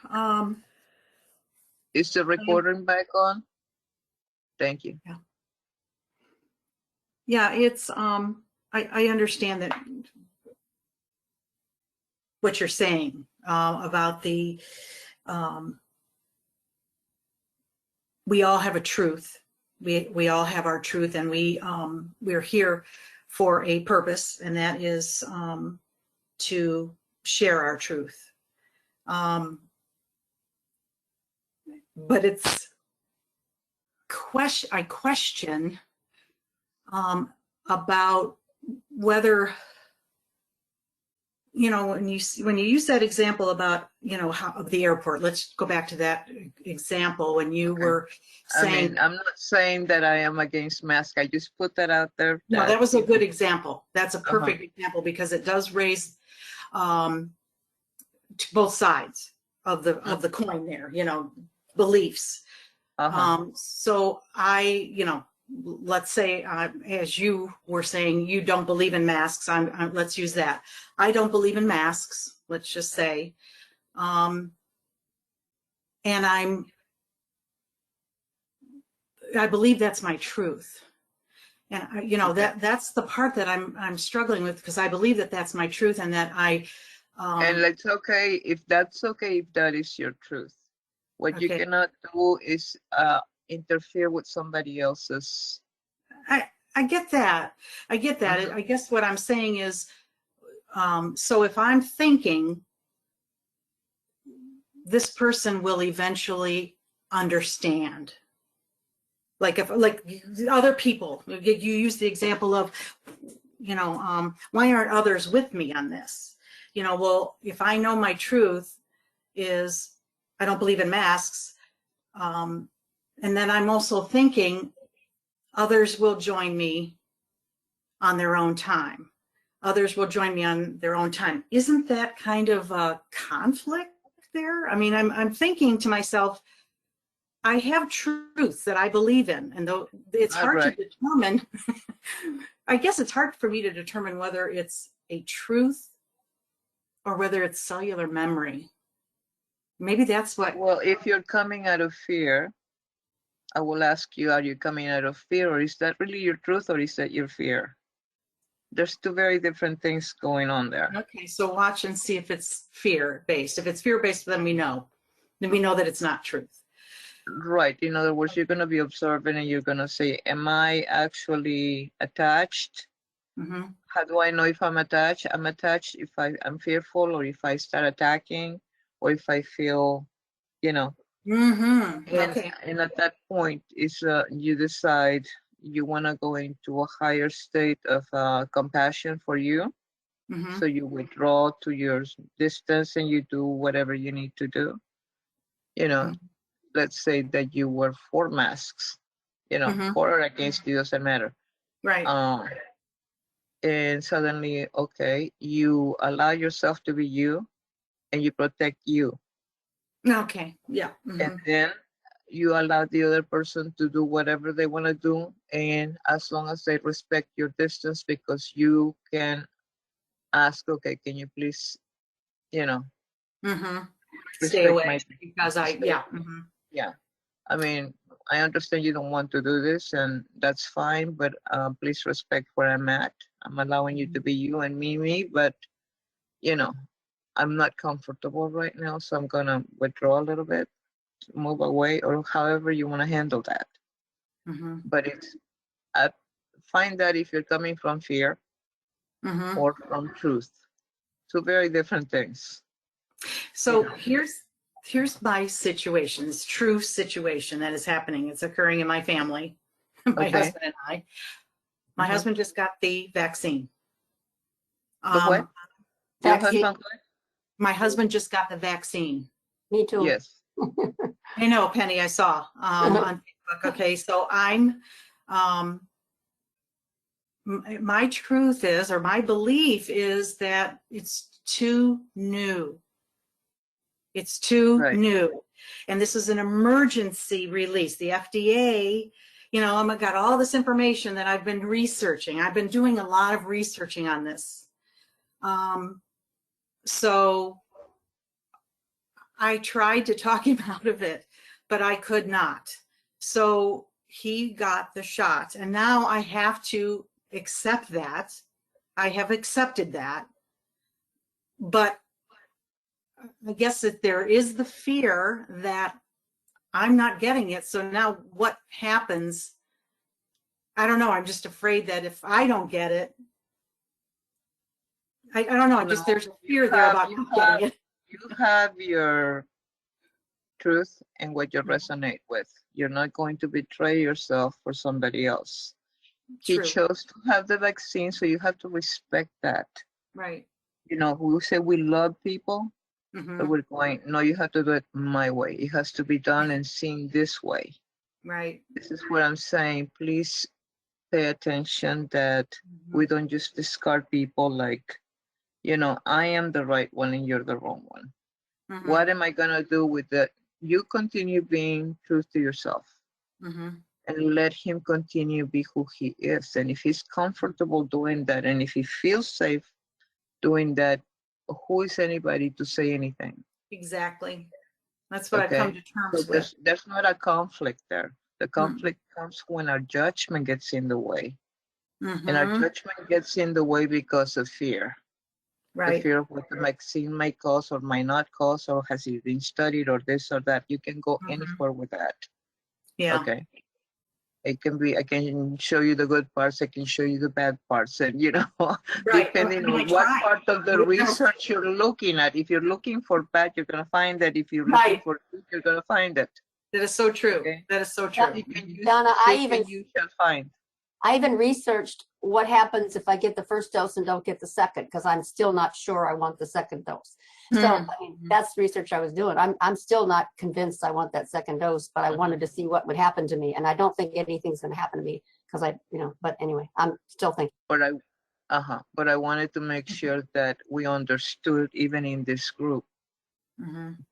Is the recording back on? Thank you. Yeah, it's I understand that what you're saying about the we all have a truth. We all have our truth, and we're here for a purpose, and that is to share our truth. But it's I question about whether, you know, when you use that example about, you know, how of the airport, let's go back to that example when you were saying. I mean, I'm not saying that I am against masks. I just put that out there. No, that was a good example. That's a perfect Uh-huh. example because it does raise to both sides of the coin there, you know, beliefs. So you know, let's say, as you were saying, you don't believe in masks. Let's use that. I don't believe in masks. Let's just say, and I believe that's my truth. And you know, that's the part that I'm struggling with, because I believe that that's my truth, and that and it's okay if that's okay if that is your truth. What you cannot do is interfere with somebody else's. I get that. I get that. I guess what I'm saying is, so if I'm thinking this person will eventually understand, like other people, you use the example of, you know, why aren't others with me on this? You know, well, if I know my truth is I don't believe in masks, and then I'm also thinking others will join me on their own time. Others will join me on their own time. Isn't that kind of a conflict there? I mean, I'm thinking to myself, I have truths that I believe in, and though it's hard to determine, I guess it's hard for me to determine whether it's a truth or whether it's cellular memory. Maybe that's what. Well, if you're coming out of fear, I will ask you, are you coming out of fear, or is that really your truth, or is that your fear? There's two very different things going on there. Okay, so watch and see if it's fear-based. If it's fear-based, then we know that it's not truth. Right. In other words, you're going to be observing and you're going to say, am I actually attached? How do I know if I'm attached? I'm attached if I'm fearful, or if I start attacking, or if I feel, you know. Okay. And at that point is you decide you want to go into a higher state of compassion for you. So you withdraw to your distance and you do whatever you need to do. You know, let's say that you wear 4 masks, you know, 4 or against you, doesn't matter. Right. And suddenly, okay, you allow yourself to be you and you protect you. Okay. Yeah. And then you allow the other person to do whatever they want to do. And as long as they respect your distance, because you can ask, okay, can you please, you know, stay away because yeah. I mean, I understand you don't want to do this, and that's fine, but please respect where I'm at. I'm allowing you to be you and me, but, you know, I'm not comfortable right now, so I'm going to withdraw a little bit, move away, or however you want to handle that. But it's, I find that if you're coming from fear or from truth, two very different things. So here's Here's my situation, this true situation that is happening. It's occurring in my family, my Okay. husband and I. My Mhm. husband just got the vaccine. The what? Your Vaccine. husband? My husband just got the vaccine. Me too. Yes. I know, Penny, I saw on Facebook. Okay, so I'm, my truth is, or my belief is that it's too new. It's too Right. new. And this is an emergency release. The FDA, you know, I've got all this information that I've been researching. I've been doing a lot of researching on this. So I tried to talk him out of it, but I could not. So he got the shot, and now I have to accept that. I have accepted that. But I guess that there is the fear that I'm not getting it. So now what happens? I don't know. I'm just afraid that if I don't get it, I don't know. No, There's a fear there about not getting it. You have your truth and what you resonate with. You're not going to betray yourself for somebody else. He True. chose to have the vaccine, so you have to respect that. Right. You know, we say we love people, Mhm. but we're going, no, you have to do it my way. It has to be done and seen this way. Right. This is what I'm saying. Please pay attention that we don't just discard people like, you know, I am the right one and you're the wrong one. Mhm. What am I going to do with that? You continue being true to yourself Mhm. and let him continue be who he is. And if he's comfortable doing that, and if he feels safe doing that, who is anybody to say anything? Exactly. That's what I've come Okay. to So terms with. there's not a conflict there. The conflict comes when our judgment gets in the way. And our Mhm. judgment gets in the way because of fear. The Right. fear of what the vaccine may cause or might not cause, or has it been studied, or this or that. You can go anywhere with that. Yeah. Okay. It can be, I can show you the good parts, I can show you the bad parts, and you know, Right. depending I on what try. part of the research you're looking at. If you're looking for bad, you're gonna find that. If you're looking Right. for good, you're gonna find it. That is so true. Okay. That is so true. You can use Donna, seek and you shall find. I even researched what happens if I get the first dose and don't get the second, because I'm still not sure I want the second dose. So I mean, that's the research I was doing. I'm still not convinced I want that second dose, but I wanted to see what would happen to me. And I don't think anything's going to happen to me because but anyway, I'm still thinking. But I wanted to make sure that we understood, even in this group,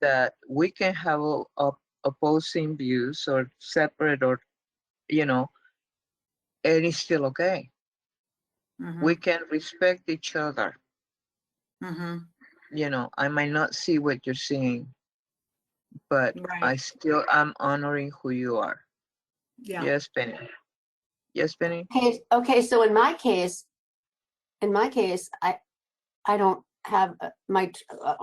that we can have opposing views or separate, or you know, and it's still okay. We can respect each other. You know, I might not see what you're seeing, but I still am honoring who you are. Yeah. Yes, Penny. Yes, Penny. Okay. So in my case, I don't have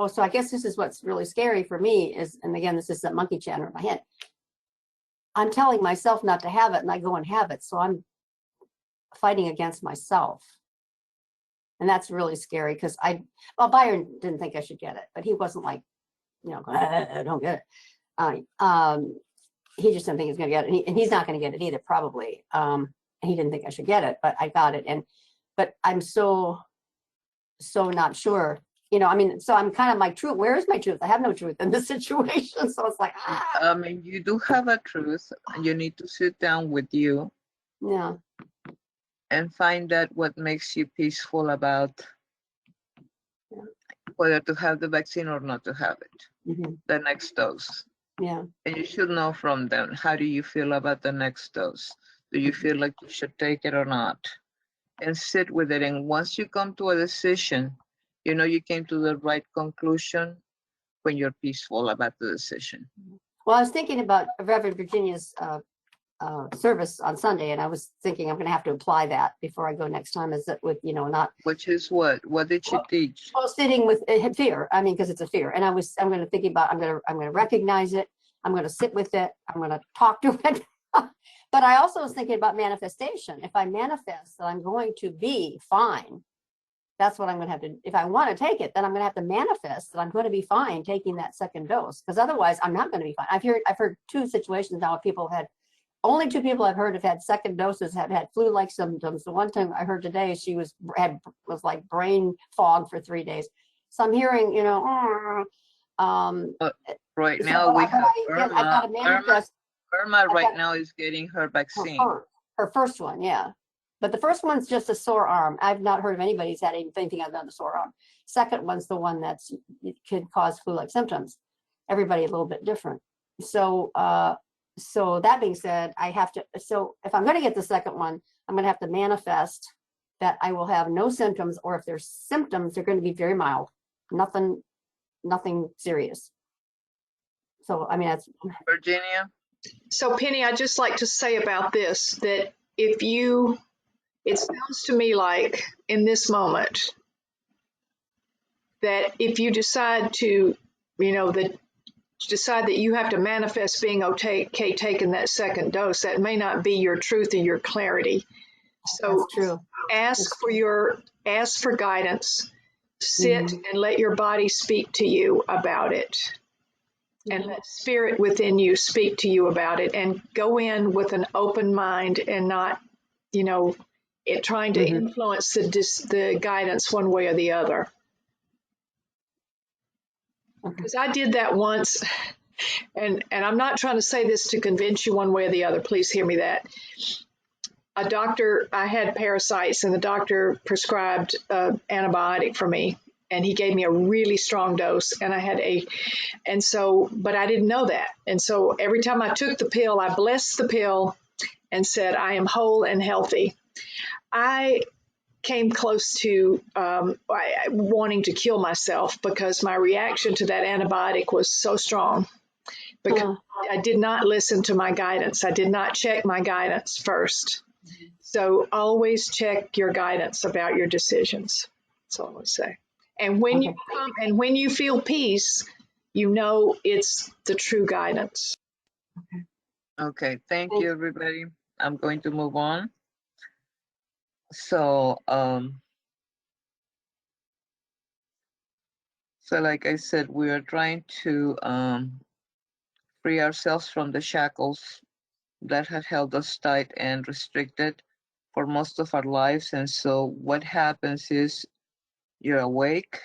so I guess this is what's really scary for me is, and again, this is the monkey chatter in my head. I'm telling myself not to have it, and I go and have it. So I'm fighting against myself. And that's really scary because Byron didn't think I should get it, but he wasn't like, I don't get it. He just didn't think he's going to get it. And he's not going to get it either, probably. And he didn't think I should get it, but I got it. But I'm so not sure. So I'm kind of my truth. Where is my truth? I have no truth in this situation. So it's like, I mean, you do have a truth, and you need to sit down with you. Yeah. And find out what makes you peaceful about whether to have the vaccine or not to have it. The next dose. Yeah. And you should know from them, how do you feel about the next dose? Do you feel like you should take it or not? And sit with it. And once you come to a decision, you came to the right conclusion when you're peaceful about the decision. Well, I was thinking about Reverend Virginia's service on Sunday, and I was thinking I'm going to have to apply that before I go next time. Is that with not? Which is what? What did she teach? Well, sitting with fear. I mean, because it's a fear, and I'm going to think about. I'm going to recognize it. I'm going to sit with it. I'm going to talk to it. But I also was thinking about manifestation. If I manifest that I'm going to be fine, That's what I'm going to have to, if I want to take it, then I'm going to have to manifest that I'm going to be fine taking that second dose, because otherwise I'm not going to be fine. I've heard two situations now of people have had, only two people I've heard have had second doses have had flu-like symptoms. The one time I heard today, she was like brain fog for 3 days. So I'm hearing, you know, Right so, now we but have I've got to manifest. Irma right now is getting her vaccine. Her first one, yeah. But the first one's just a sore arm. I've not heard of anybody's had anything other than a sore arm. Second one's the one that's, it could cause flu-like symptoms. Everybody a little bit different. So, so that being said, I have to, so if I'm going to get the second one, I'm going to have to manifest that I will have no symptoms, or if there's symptoms, they're going to be very mild. Nothing serious. So, I mean, that's Virginia? So Penny, I'd just like to say about this, that it sounds to me like in this moment, that if you decide to, decide that you have to manifest being okay taking that second dose, that may not be your truth and your clarity. So that's true. ask for guidance, sit and let your body speak to you about it. And let spirit within you speak to you about it, and go in with an open mind and not, trying to influence the guidance one way or the other. Because I did that once, and I'm not trying to say this to convince you one way or the other. Please hear me that. I had parasites, and the doctor prescribed an antibiotic for me. And he gave me a really strong dose, and but I didn't know that. And so every time I took the pill, I blessed the pill and said, I am whole and healthy. I came close to wanting to kill myself, because my reaction to that antibiotic was so strong, because I did not listen to my guidance. I did not check my guidance first. So always check your guidance about your decisions. That's all I would say. And when you feel peace, it's the true guidance. Okay, thank you, everybody. I'm going to move on. So, like I said, we are trying to free ourselves from the shackles that have held us tight and restricted for most of our lives. And so what happens is you're awake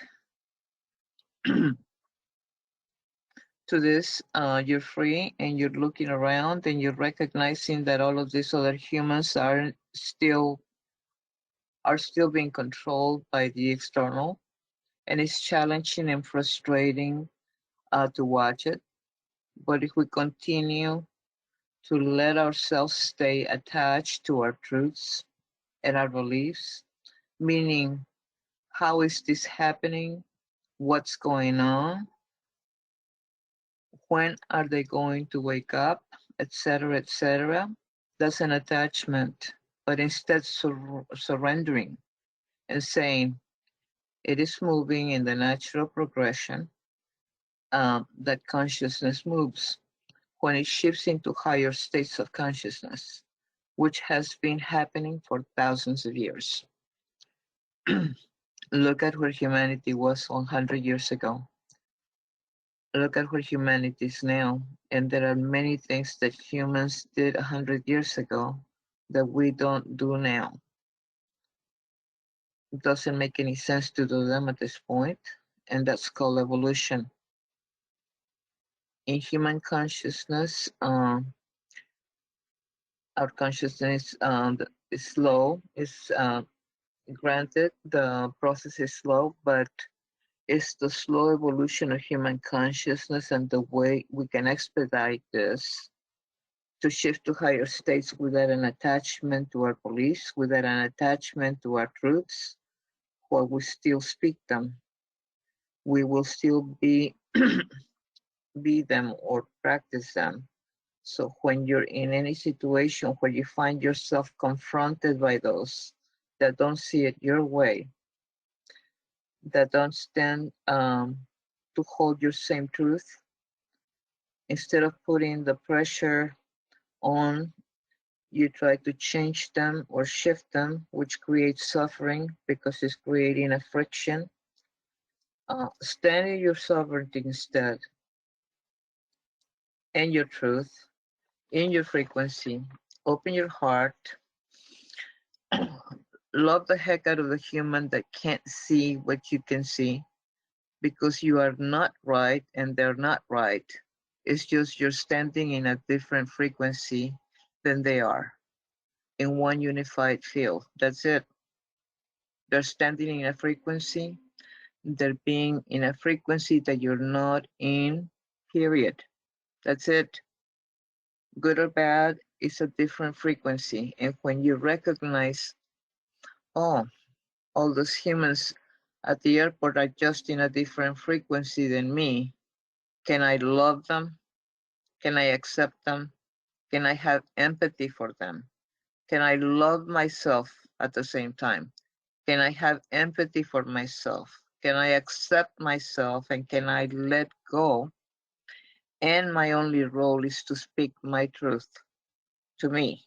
to this, you're free, and you're looking around, and you're recognizing that all of these other humans are still being controlled by the external, and it's challenging and frustrating to watch it. But if we continue to let ourselves stay attached to our truths and our beliefs, meaning, how is this happening? What's going on? When are they going to wake up? Etc., etc. That's an attachment, but instead surrendering and saying, it is moving in the natural progression that consciousness moves when it shifts into higher states of consciousness, which has been happening for thousands of years. Look at where humanity was 100 years ago. Look at where humanity is now. And there are many things that humans did 100 years ago that we don't do now. It doesn't make any sense to do them at this point, and that's called evolution. In human consciousness, our consciousness is slow. It's granted, the process is slow, but it's the slow evolution of human consciousness, and the way we can expedite this to shift to higher states without an attachment to our beliefs, without an attachment to our truths, while we still speak them. We will still be them or practice them. So when you're in any situation where you find yourself confronted by those that don't see it your way, that don't stand to hold your same truth, instead of putting the pressure on you try to change them or shift them, which creates suffering because it's creating a friction. Stand in your sovereignty instead, in your truth, in your frequency. Open your heart. Love the heck out of the human that can't see what you can see, because you are not right and they're not right. It's just you're standing in a different frequency than they are, in one unified field. That's it. They're standing in a frequency, they're being in a frequency that you're not in, period. That's it. Good or bad, it's a different frequency. And when you recognize, oh, all those humans at the airport are just in a different frequency than me, can I love them? Can I accept them? Can I have empathy for them? Can I love myself at the same time? Can I have empathy for myself? Can I accept myself, and can I let go? And my only role is to speak my truth to me,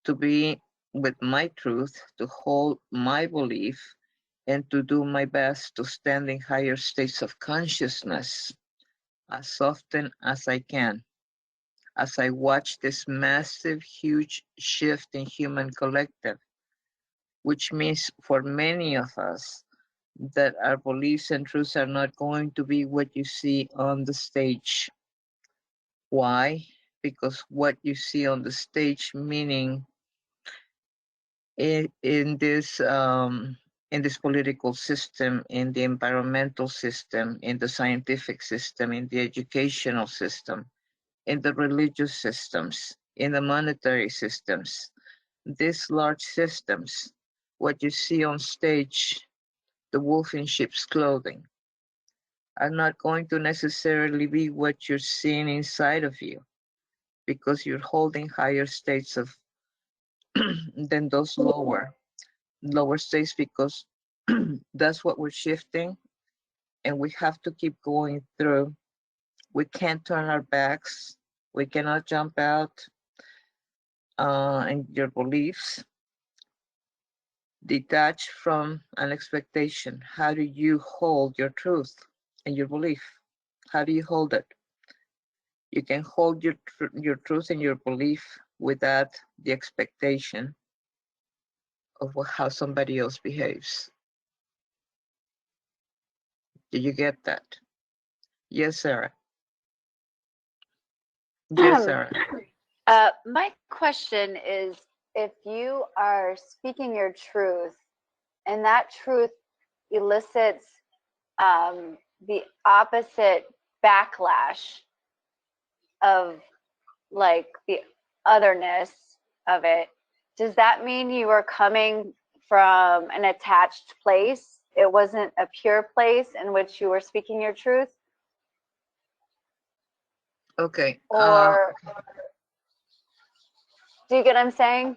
to be with my truth, to hold my belief, and to do my best to stand in higher states of consciousness as often as I can, as I watch this massive, huge shift in human collective, which means for many of us that our beliefs and truths are not going to be what you see on the stage. Why? Because what you see on the stage, meaning in this political system, in the environmental system, in the scientific system, in the educational system, in the religious systems, in the monetary systems, these large systems, what you see on stage, the wolf in sheep's clothing, are not going to necessarily be what you're seeing inside of you, because you're holding higher states of than those lower states, because that's what we're shifting, and we have to keep going through. We can't turn our backs. We cannot jump out in your beliefs, detach from an expectation. How do you hold your truth and your belief? How do you hold it? You can hold your truth and your belief without the expectation of how somebody else behaves. Do you get that? Yes, Sarah. Yes, Sarah. My question is, if you are speaking your truth and that truth elicits the opposite backlash of like the otherness of it, does that mean you were coming from an attached place? It wasn't a pure place in which you were speaking your truth? Okay. Or do you get what I'm saying?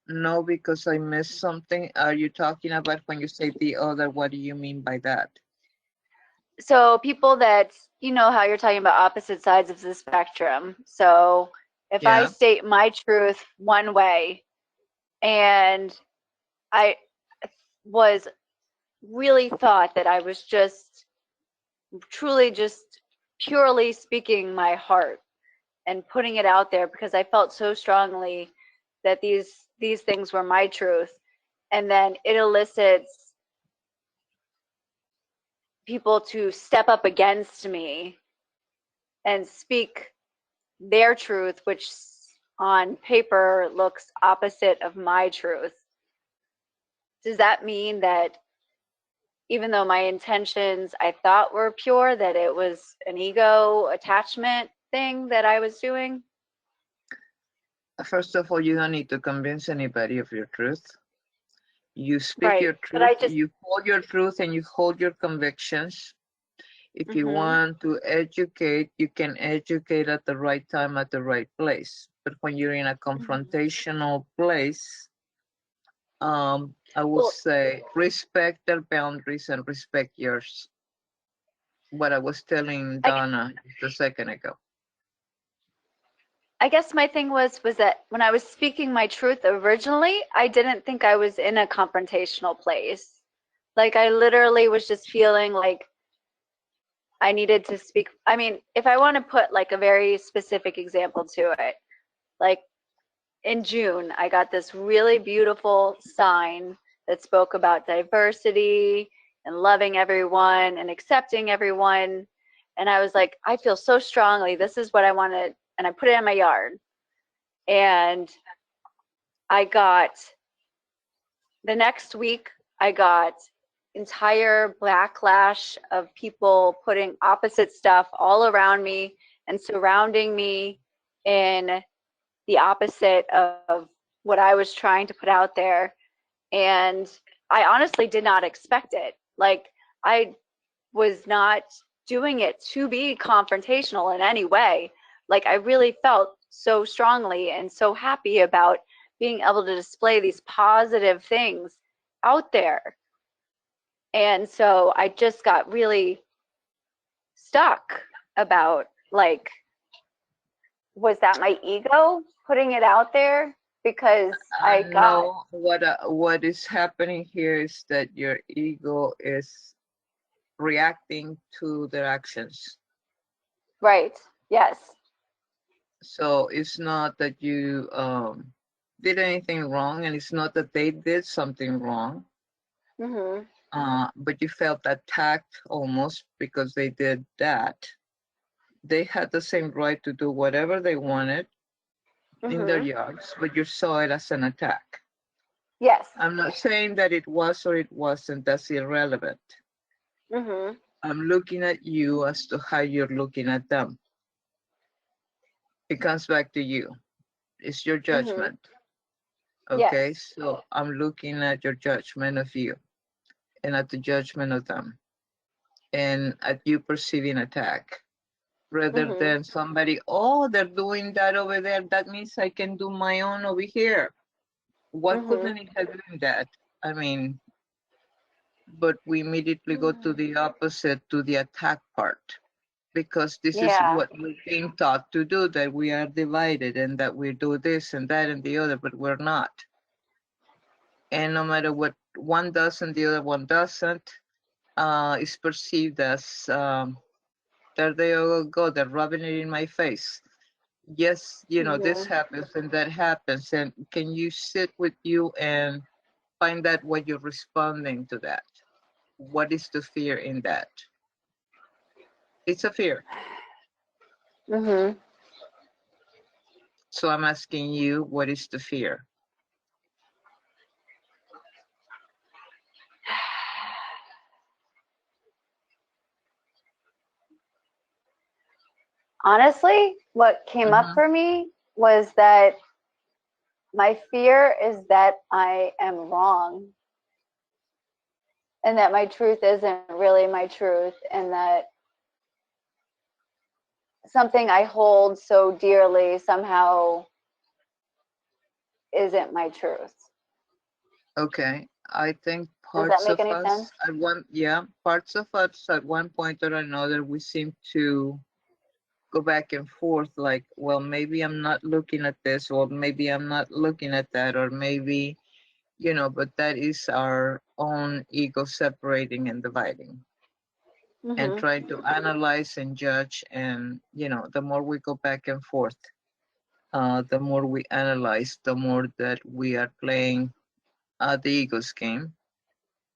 No, because I missed something. Are you talking about when you say the other? What do you mean by that? So people that, you know how you're talking about opposite sides of the spectrum. So if I Yeah. state my truth one way and I was really thought that I was just truly just purely speaking my heart and putting it out there because I felt so strongly that these things were my truth, and then it elicits people to step up against me and speak their truth, which on paper looks opposite of my truth. Does that mean that even though my intentions I thought were pure, that it was an ego attachment thing that I was doing? First of all, you don't need to convince anybody of your truth. You speak Right. your But truth, I just, you hold your truth, and you hold your convictions. If you want to educate, you can educate at the right time, at the right place. But when you're in a confrontational place, I would well, say respect their boundaries and respect yours. What I was telling Donna just a second ago. I guess my thing was that when I was speaking my truth originally, I didn't think I was in a confrontational place. Like I literally was just feeling like I needed to speak. I mean, if I want to put like a very specific example to it, like in June, I got this really beautiful sign that spoke about diversity and loving everyone and accepting everyone. And I was like, I feel so strongly. This is what I wanted. And I put it in my yard. And I got, the next week, I got entire backlash of people putting opposite stuff all around me and surrounding me in the opposite of what I was trying to put out there. And I honestly did not expect it. Like, I was not doing it to be confrontational in any way. Like, I really felt so strongly and so happy about being able to display these positive things out there. And so I just got really stuck about, like, was that my ego putting it out there? Because I got, No, what is happening here is that your ego is reacting to their actions. right, yes. So it's not that you did anything wrong, and it's not that they did something wrong. Mm-hmm. But you felt attacked almost because they did that. They had the same right to do whatever they wanted in their Mm-hmm. yards, but you saw it as an attack. Yes. I'm not saying that it was or it wasn't, that's irrelevant. Mm-hmm. I'm looking at you as to how you're looking at them. It comes back to you. It's your judgment. Okay, Yes. so I'm looking at your judgment of you and at the judgment of them and at you perceiving attack rather Mm-hmm. than somebody, oh, they're doing that over there. That means I can do my own over here. Why Mm-hmm. couldn't it have been that? I mean, but we immediately go to the opposite, to the attack part, because this is Yeah. what we're being taught to do, that we are divided and that we do this and that and the other, but we're not. And no matter what one does and the other one doesn't, is perceived as, there they all go, they're rubbing it in my face. Yes, you know, this Mm-hmm. happens and that happens. And can you sit with you and find out what you're responding to that? What is the fear in that? It's a fear. Mm-hmm. So I'm asking you, what is the fear? Honestly, what came up Mhm. for me was that my fear is that I am wrong and that my truth isn't really my truth and that something I hold so dearly somehow isn't my truth. Okay, I think Does that parts make of any us sense? parts of us at one point or another, we seem to go back and forth like, well, maybe I'm not looking at this, or maybe I'm not looking at that, or maybe, you know, but that is our own ego separating and dividing and Mm-hmm. trying to analyze and judge. And, you know, the more we go back and forth, the more we analyze, the more that we are playing the ego's game.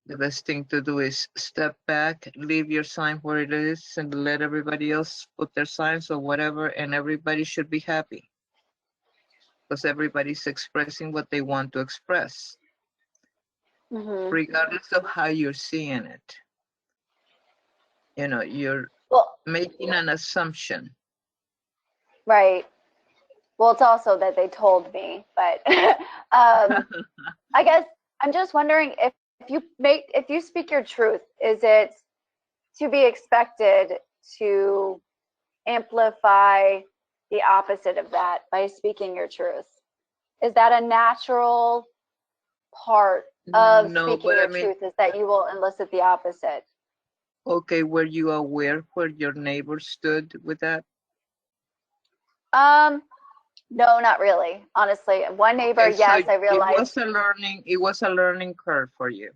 The best thing to do is step back, leave your sign where it is, and let everybody else put their signs or whatever, and everybody should be happy because everybody's expressing what they want to express, Mm-hmm. regardless of how you're seeing it. You know, you're Well, making an assumption. right. Well, it's also that they told me, but I guess I'm just wondering if you speak your truth, is it to be expected to amplify the opposite of that by speaking your truth? Is that a natural part of No, speaking but I your mean, truth, is that you will elicit the opposite? okay, were you aware where your neighbor stood with that? Um, No, not really. Honestly, one neighbor, Okay, so yes, I it realized. was a learning curve for you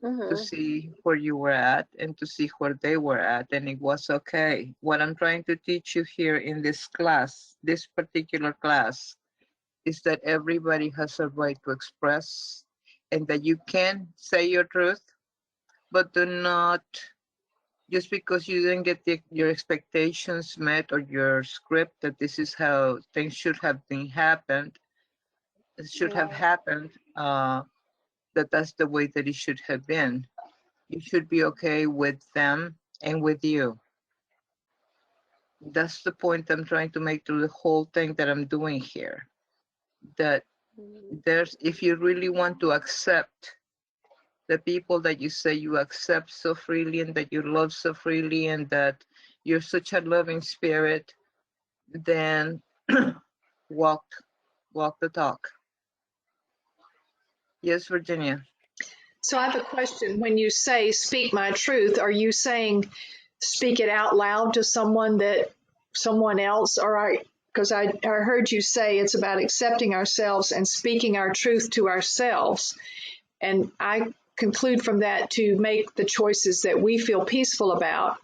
to Hmm. see where you were at and to see where they were at, and it was okay. What I'm trying to teach you here in this class, this particular class, is that everybody has a right to express and that you can say your truth, but do not, just because you didn't get your expectations met or your script that this is how things should have been happened, should have Right. happened, that that's the way that it should have been. You should be okay with them and with you. That's the point I'm trying to make through the whole thing that I'm doing here. That if you really want to accept the people that you say you accept so freely and that you love so freely and that you're such a loving spirit, then walk the talk. Yes, Virginia. So I have a question. When you say speak my truth, are you saying speak it out loud to someone else? Or because I heard you say it's about accepting ourselves and speaking our truth to ourselves. And I conclude from that to make the choices that we feel peaceful about.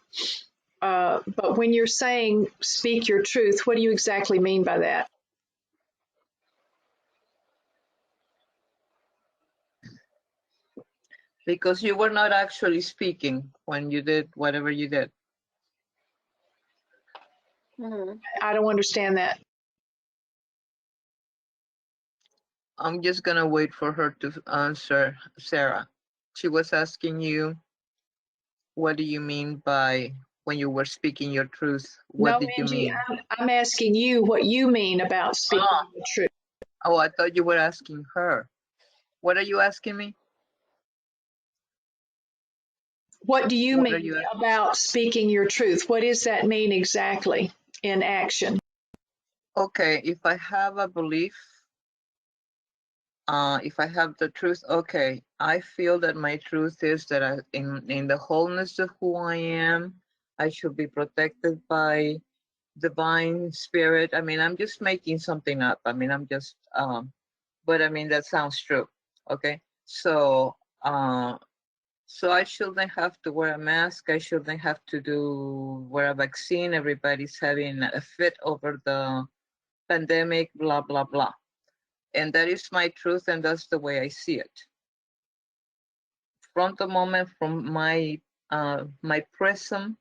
But when you're saying speak your truth, what do you exactly mean by that? Because you were not actually speaking when you did whatever you did. Hmm. I don't understand that. I'm just gonna wait for her to answer, Sarah. She was asking you, what do you mean by when you were speaking your truth? What No, did you Angie, mean? I'm asking you what you mean about speaking Ah, the truth. oh, I thought you were asking her. What are you asking me? What do you What are mean you asking? about speaking your truth? What does that mean exactly in action? Okay, if I have a belief, if I have the truth, okay, I feel that my truth is that in the wholeness of who I am, I should be protected by divine spirit. I mean, I'm just making something up. I mean, I'm just, but I mean, that sounds true. Okay. So I shouldn't have to wear a mask. I shouldn't have to wear a vaccine. Everybody's having a fit over the pandemic, blah, blah, blah. And that is my truth, and that's the way I see it. From the moment, from my prism,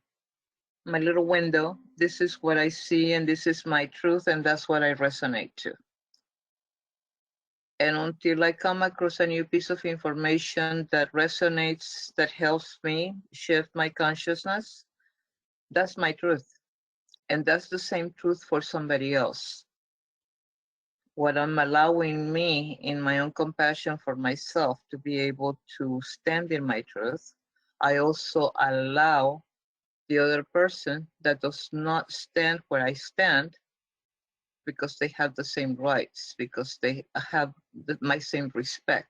my little window, this is what I see, and this is my truth, and that's what I resonate to. And until I come across a new piece of information that resonates, that helps me shift my consciousness, that's my truth. And that's the same truth for somebody else. What I'm allowing me in my own compassion for myself to be able to stand in my truth, I also allow the other person that does not stand where I stand, because they have the same rights, because they have my same respect.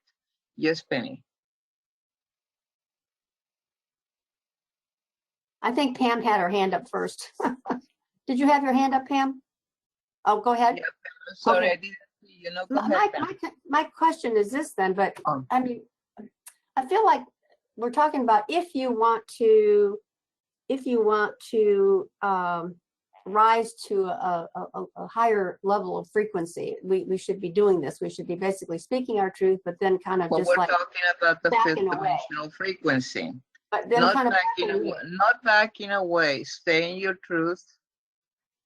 Yes, Penny. I think Pam had her hand up first. Did you have your hand up, Pam? Oh, go ahead. Yeah, sorry, Okay. I didn't see you. No, go ahead, Pam. My question is this then, but I mean, I feel like we're talking about if you want to rise to a higher level of frequency, we should be doing this. We should be basically speaking our truth, but then kind of Well, just we're like talking about the fifth backing away. dimensional frequency. But then Not kind of backing away, not backing away. Stay in your truth.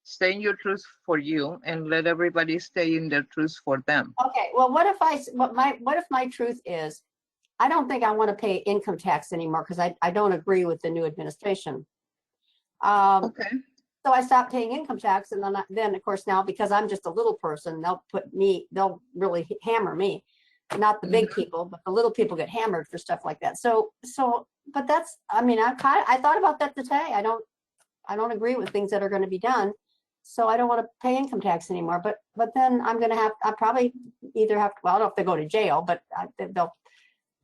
Stay in your truth for you, and let everybody stay in their truth for them. Okay, well, what if my truth is, I don't think I want to pay income tax anymore because I don't agree with the new administration. Okay. So I stopped paying income tax, and then of course now, because I'm just a little person, they'll really hammer me. Not the big people, but the little people get hammered for stuff like that. But that's, I mean, I thought about that today. I don't agree with things that are going to be done. So I don't want to pay income tax anymore. But then I probably either have to, well, I don't know if they go to jail, but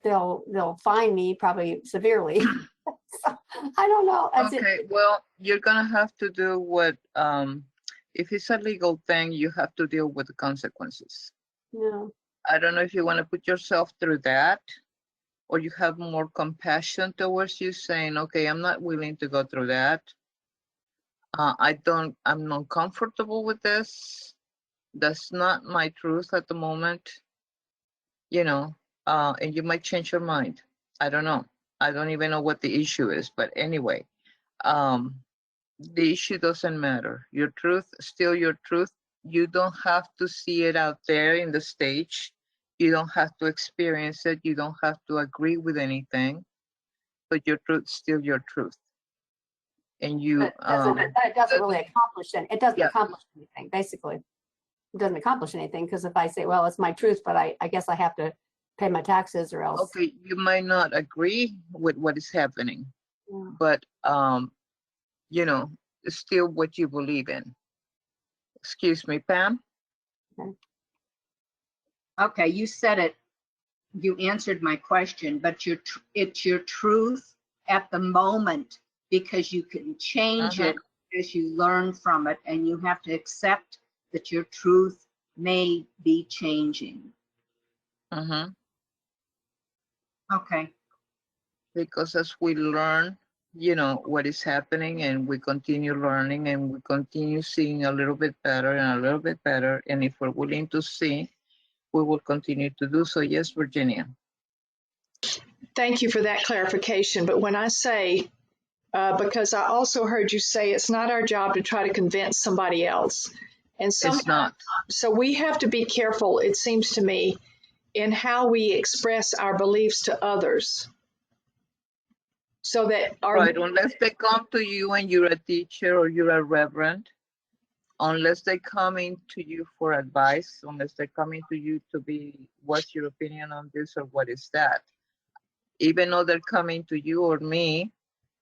they'll fine me probably severely. So, I don't know. Okay, well, you're gonna have to do what If it's a legal thing, you have to deal with the consequences. No. I don't know if you want to put yourself through that, or you have more compassion towards you, saying, okay, I'm not willing to go through that. I'm not comfortable with this. That's not my truth at the moment, you know, and you might change your mind. I don't know. I don't even know what the issue is, but anyway, the issue doesn't matter. Your truth, still your truth. You don't have to see it out there in the stage. You don't have to experience it. You don't have to agree with anything, but your truth, still your truth. And you, It doesn't really accomplish anything. It doesn't Yeah. accomplish anything, basically. It doesn't accomplish anything because if I say, well, it's my truth, but I guess I have to pay my taxes or else. okay, you might not agree with what is happening, Yeah. but you know, it's still what you believe in. Excuse me, Pam? Okay, you said it. You answered my question, but it's your truth at the moment because you can change it as you learn from it, and you have to accept that your truth may be changing. Mm-hmm. Okay. Because as we learn, you know, what is happening, and we continue learning, and we continue seeing a little bit better and a little bit better, and if we're willing to see, we will continue to do so. Yes, Virginia. Thank you for that clarification. But when I say, because I also heard you say it's not our job to try to convince somebody else. And It's sometimes, not. so we have to be careful, it seems to me, in how we express our beliefs to others. So that our Right, unless they come to you and you're a teacher or you're a reverend, unless they coming to you for advice, unless they're coming to you to be, what's your opinion on this or what is that? Even though they're coming to you or me,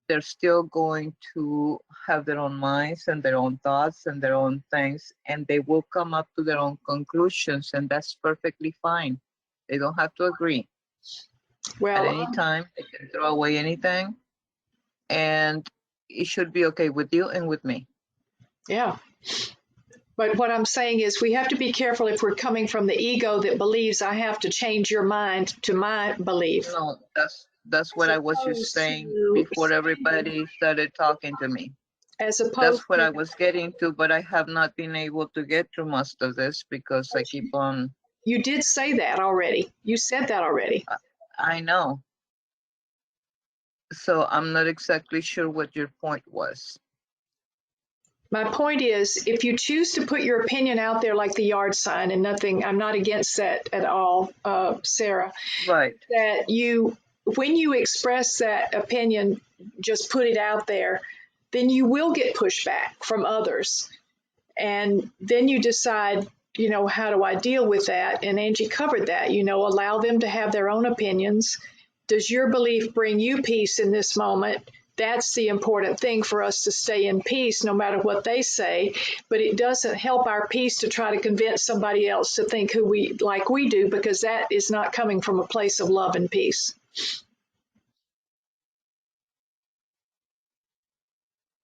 they're still going to have their own minds and their own thoughts and their own things, and they will come up to their own conclusions, and that's perfectly fine. They don't have to agree. At well, any time, they can throw away anything, and it should be okay with you and with me. yeah. But what I'm saying is we have to be careful if we're coming from the ego that believes I have to change your mind to my belief. No, that's what I was just saying before everybody started talking to me. As opposed That's what to, I was getting to, but I have not been able to get through most of this because I keep on. you did say that already. You said that already. I know. So I'm not exactly sure what your point was. My point is, if you choose to put your opinion out there like the yard sign, and nothing, I'm not against that at all, Sarah, Right. that when you express that opinion, just put it out there, then you will get pushback from others. And then you decide, how do I deal with that? And Angie covered that, allow them to have their own opinions. Does your belief bring you peace in this moment? That's the important thing for us to stay in peace no matter what they say. But it doesn't help our peace to try to convince somebody else to think like we do, because that is not coming from a place of love and peace.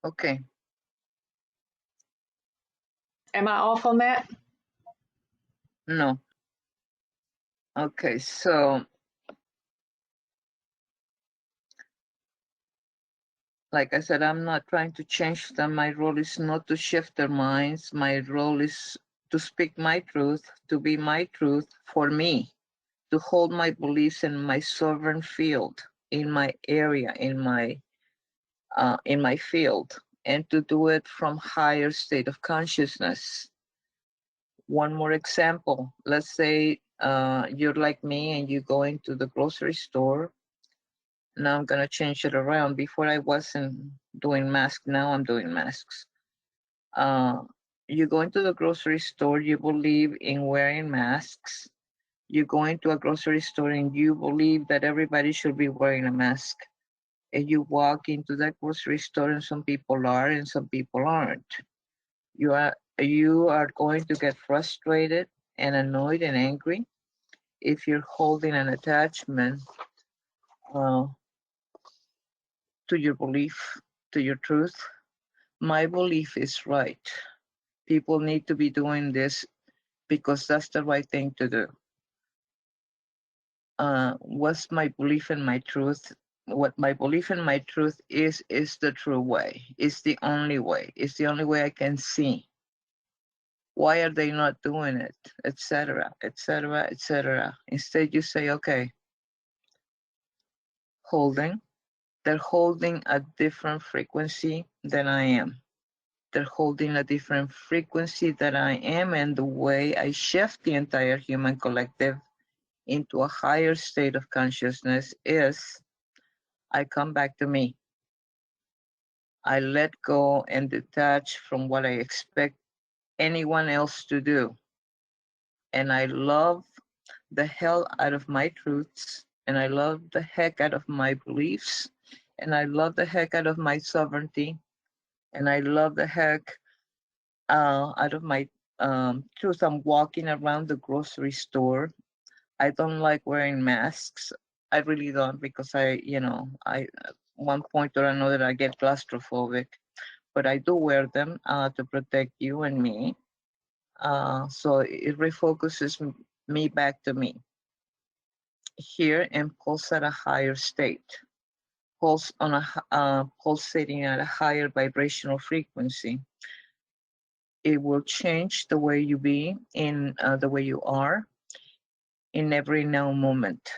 Okay. Am I off on that? No. Okay, so like I said, I'm not trying to change them. My role is not to shift their minds. My role is to speak my truth, to be my truth for me, to hold my beliefs in my sovereign field, in my area, in my field, and to do it from higher state of consciousness. One more example. Let's say you're like me and you go into the grocery store. Now I'm gonna change it around. Before I wasn't doing masks, now I'm doing masks. You go into the grocery store, you believe in wearing masks. You go into a grocery store and you believe that everybody should be wearing a mask. And you walk into that grocery store and some people are and some people aren't. You are going to get frustrated and annoyed and angry if you're holding an attachment to your belief, to your truth. My belief is right. People need to be doing this because that's the right thing to do. What's my belief in my truth? What my belief in my truth is the true way. It's the only way. It's the only way I can see. Why are they not doing it? Etc. Etc. Etc. Instead, you say, okay, holding. They're holding a different frequency than I am. They're holding a different frequency than I am, and the way I shift the entire human collective into a higher state of consciousness is I come back to me. I let go and detach from what I expect anyone else to do. And I love the hell out of my truths, and I love the heck out of my beliefs, and I love the heck out of my sovereignty, and I love the heck out of my truth. I'm walking around the grocery store. I don't like wearing masks. I really don't, because I at one point or another I get claustrophobic, but I do wear them to protect you and me. So it refocuses me back to me here and pulse at a higher state, pulse on a pulsating at a higher vibrational frequency. It will change the way you be in the way you are in every now moment.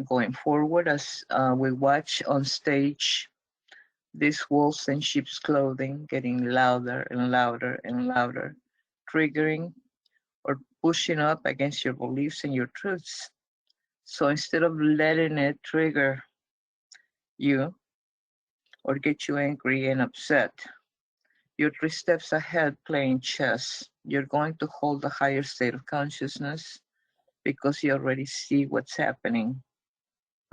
Going forward, as we watch on stage these wolves in sheep's clothing getting louder and louder and louder, triggering or pushing up against your beliefs and your truths. So instead of letting it trigger you or get you angry and upset, you're 3 steps ahead playing chess. You're going to hold a higher state of consciousness because you already see what's happening.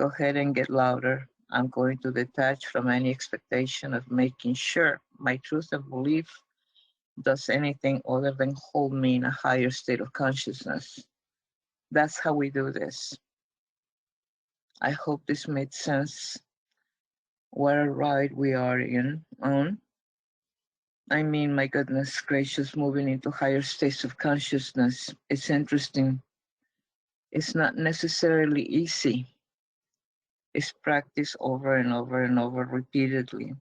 Go ahead and get louder. I'm going to detach from any expectation of making sure my truth and belief does anything other than hold me in a higher state of consciousness. That's how we do this. I hope this made sense. What a ride we are on. I mean, my goodness gracious, moving into higher states of consciousness. It's interesting. It's not necessarily easy. It's practiced over and over and over repeatedly.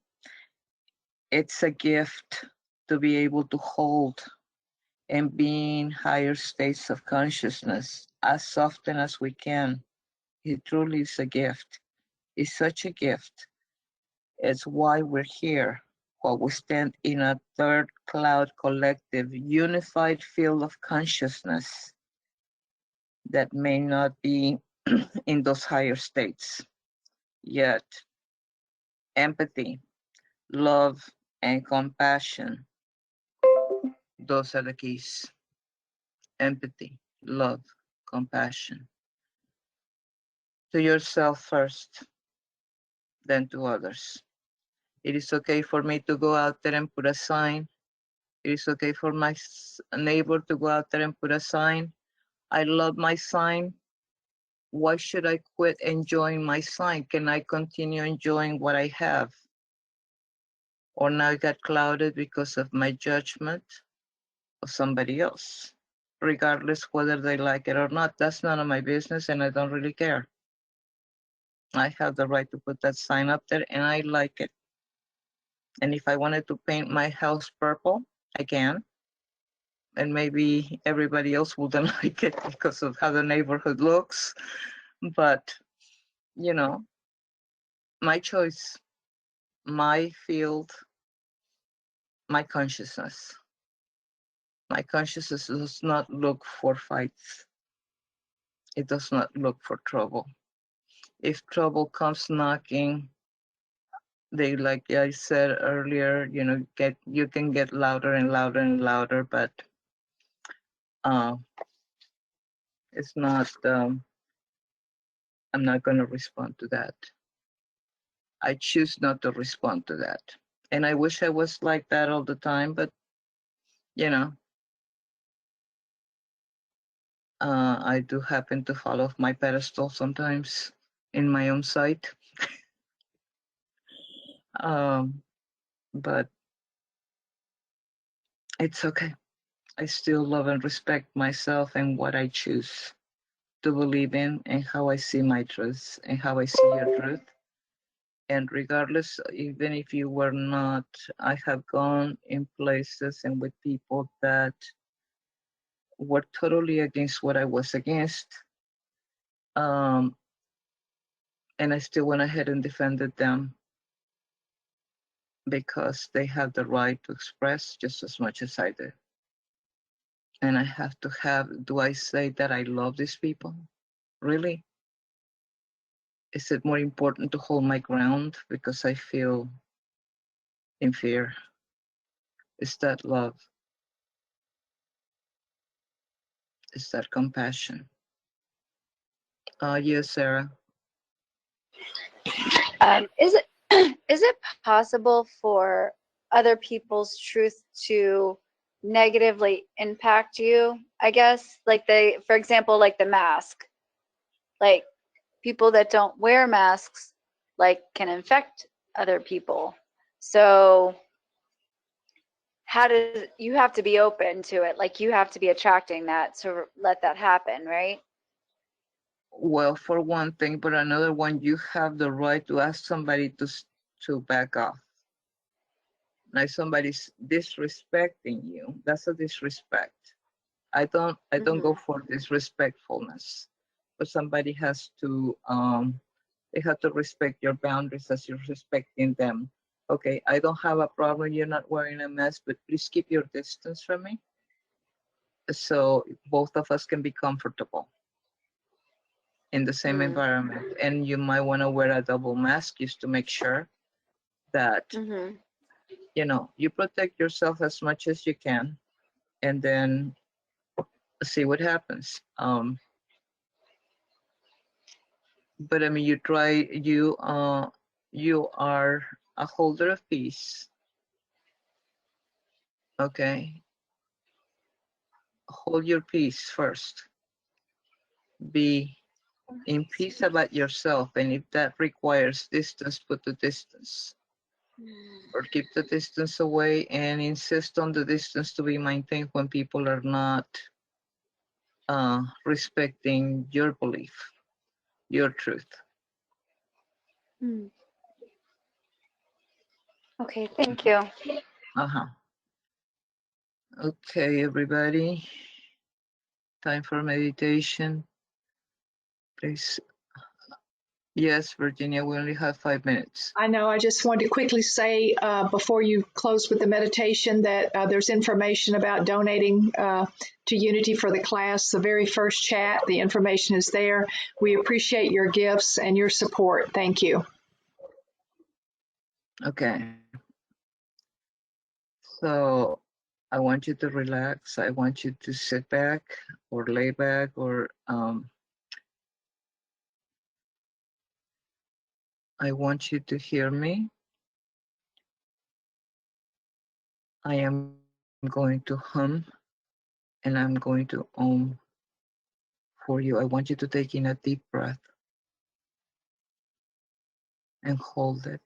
It's a gift to be able to hold and be in higher states of consciousness as often as we can. It truly is a gift. It's such a gift. It's why we're here, while we stand in a third cloud collective, unified field of consciousness that may not be in those higher states yet. Empathy, love, and compassion, those are the keys. Empathy, love, compassion. To yourself first, then to others. It is okay for me to go out there and put a sign. It is okay for my neighbor to go out there and put a sign. I love my sign. Why should I quit enjoying my sign? Can I continue enjoying what I have? Or now I got clouded because of my judgment of somebody else. Regardless whether they like it or not, that's none of my business and I don't really care. I have the right to put that sign up there and I like it. And if I wanted to paint my house purple, I can. And maybe everybody else wouldn't like it because of how the neighborhood looks. But, you know, my choice, my field, my consciousness. My consciousness does not look for fights. It does not look for trouble. If trouble comes knocking, they, like I said earlier, you can get louder and louder and louder, but it's not, I'm not going to respond to that. I choose not to respond to that. And I wish I was like that all the time, but I do happen to fall off my pedestal sometimes in my own sight. But It's okay. I still love and respect myself and what I choose to believe in and how I see my truth and how I see your truth. And regardless, even if you were not, I have gone in places and with people that were totally against what I was against. Um, and I still went ahead and defended them because they have the right to express just as much as I do. And I have to have, do I say that I love these people? Really? Is it more important to hold my ground because I feel in fear? Is that love? Is that compassion? Yes, Sarah. Is it is it possible for other people's truth to negatively impact you? I guess, like for example, like the mask, like people that don't wear masks, like can infect other people. So how does you have to be open to it? Like you have to be attracting that to let that happen, right? Well, for one thing, but another one, you have the right to ask somebody to back off. Now, if somebody's disrespecting you, that's a disrespect. I don't go for disrespectfulness, but somebody has to they have to respect your boundaries as you're respecting them. Okay, I don't have a problem you're not wearing a mask, but please keep your distance from me so both of us can be comfortable in the same environment. And you might want to wear a double mask just to make sure that you know you protect yourself as much as you can, and then see what happens. But I mean, you are a holder of peace. Okay, hold your peace first. Be in peace about yourself, and if that requires distance, put the distance, or keep the distance away, and insist on the distance to be maintained when people are not respecting your belief, your truth. Okay, thank you. Uh-huh. Okay, everybody. Time for meditation. Please. Yes, Virginia, we only have 5 minutes. I know. I just wanted to quickly say before you close with the meditation that there's information about donating to Unity for the class. The very first chat, the information is there. We appreciate your gifts and your support. Thank you. Okay. So I want you to relax. I want you to sit back or lay back or I want you to hear me. I am going to hum and I'm going to for you. I want you to take in a deep breath and hold it.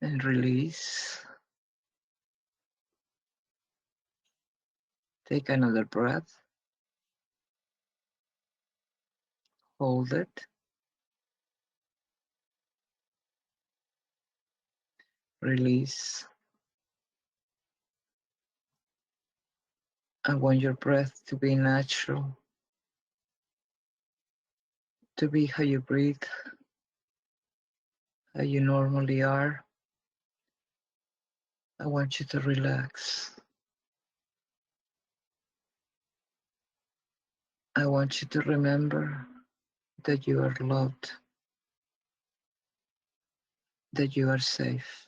And release. Take another breath. Hold it. Release. I want your breath to be natural, to be how you breathe, how you normally are. I want you to relax. I want you to remember that you are loved, that you are safe,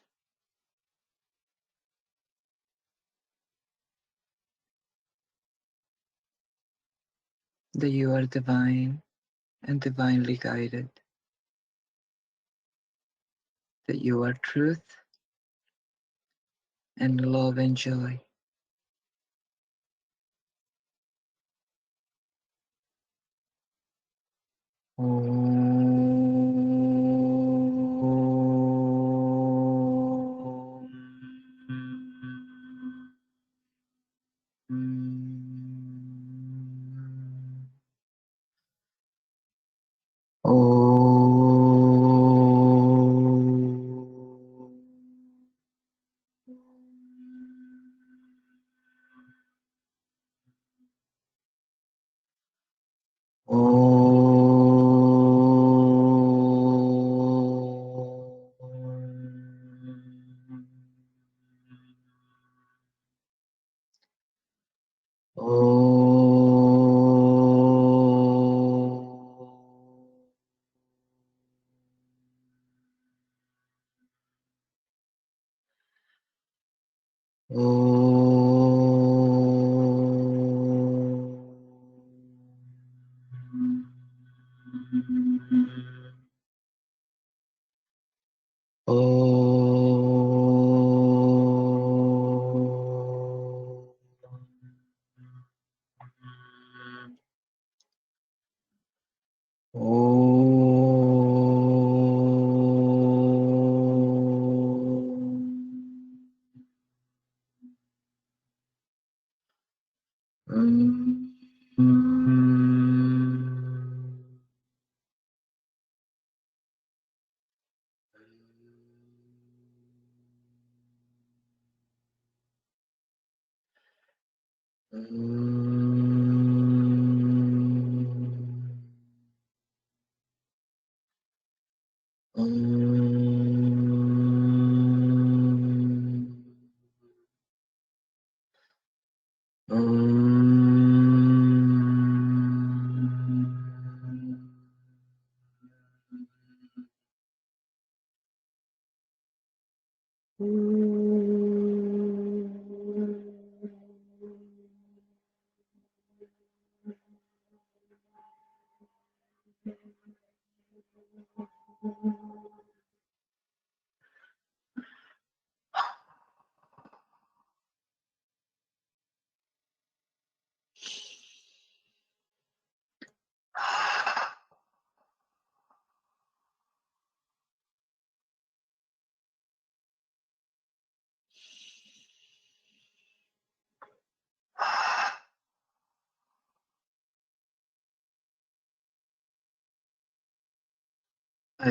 that you are divine and divinely guided, that you are truth and love and joy. Om. I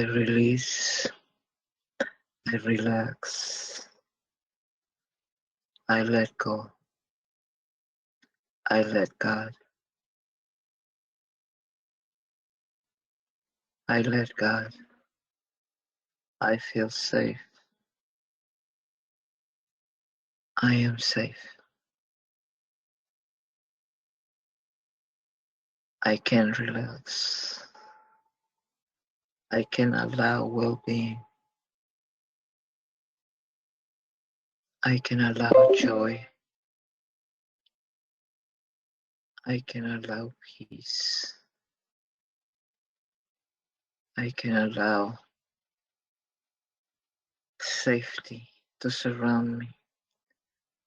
release, I relax, I let go, I let God, I let God, I feel safe, I am safe, I can relax, I can allow well-being, I can allow joy, I can allow peace, I can allow safety to surround me,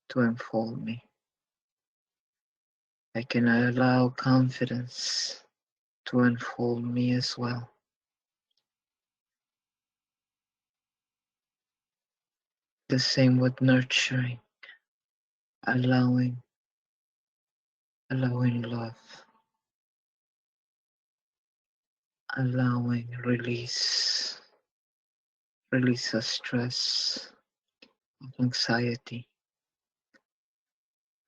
to enfold me. I can allow confidence to enfold me as well. The same with nurturing, allowing love, allowing release of stress, of anxiety,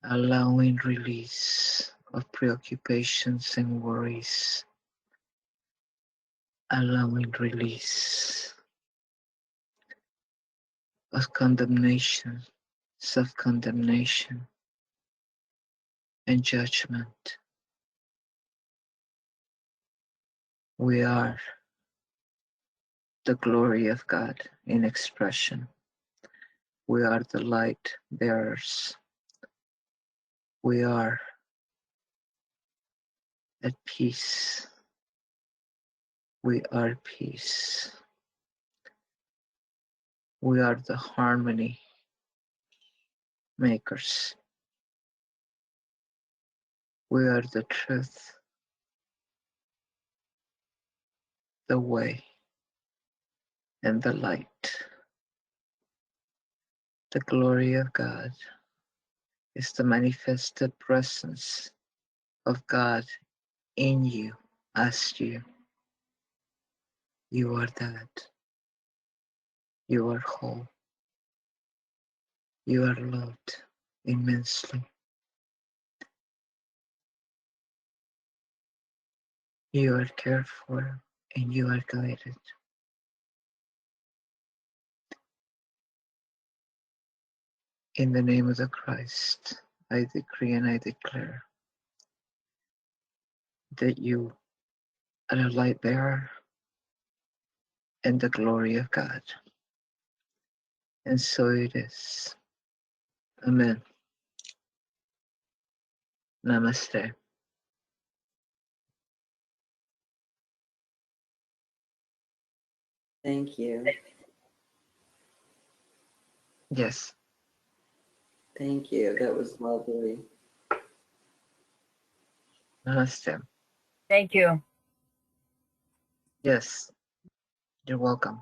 allowing release of preoccupations and worries, allowing release of condemnation, self-condemnation, and judgment. We are the glory of God in expression. We are the light bearers. We are at peace. We are peace. We are the harmony makers. We are the truth, the way, and the light. The glory of God is the manifested presence of God in you, as you. You are that. You are whole. You are loved immensely. You are cared for and you are guided. In the name of the Christ, I decree and I declare that you are a light bearer and the glory of God. And so it is. Amen. Namaste. Thank you. Yes. Thank you. That was lovely. Namaste. Thank you. Yes. You're welcome.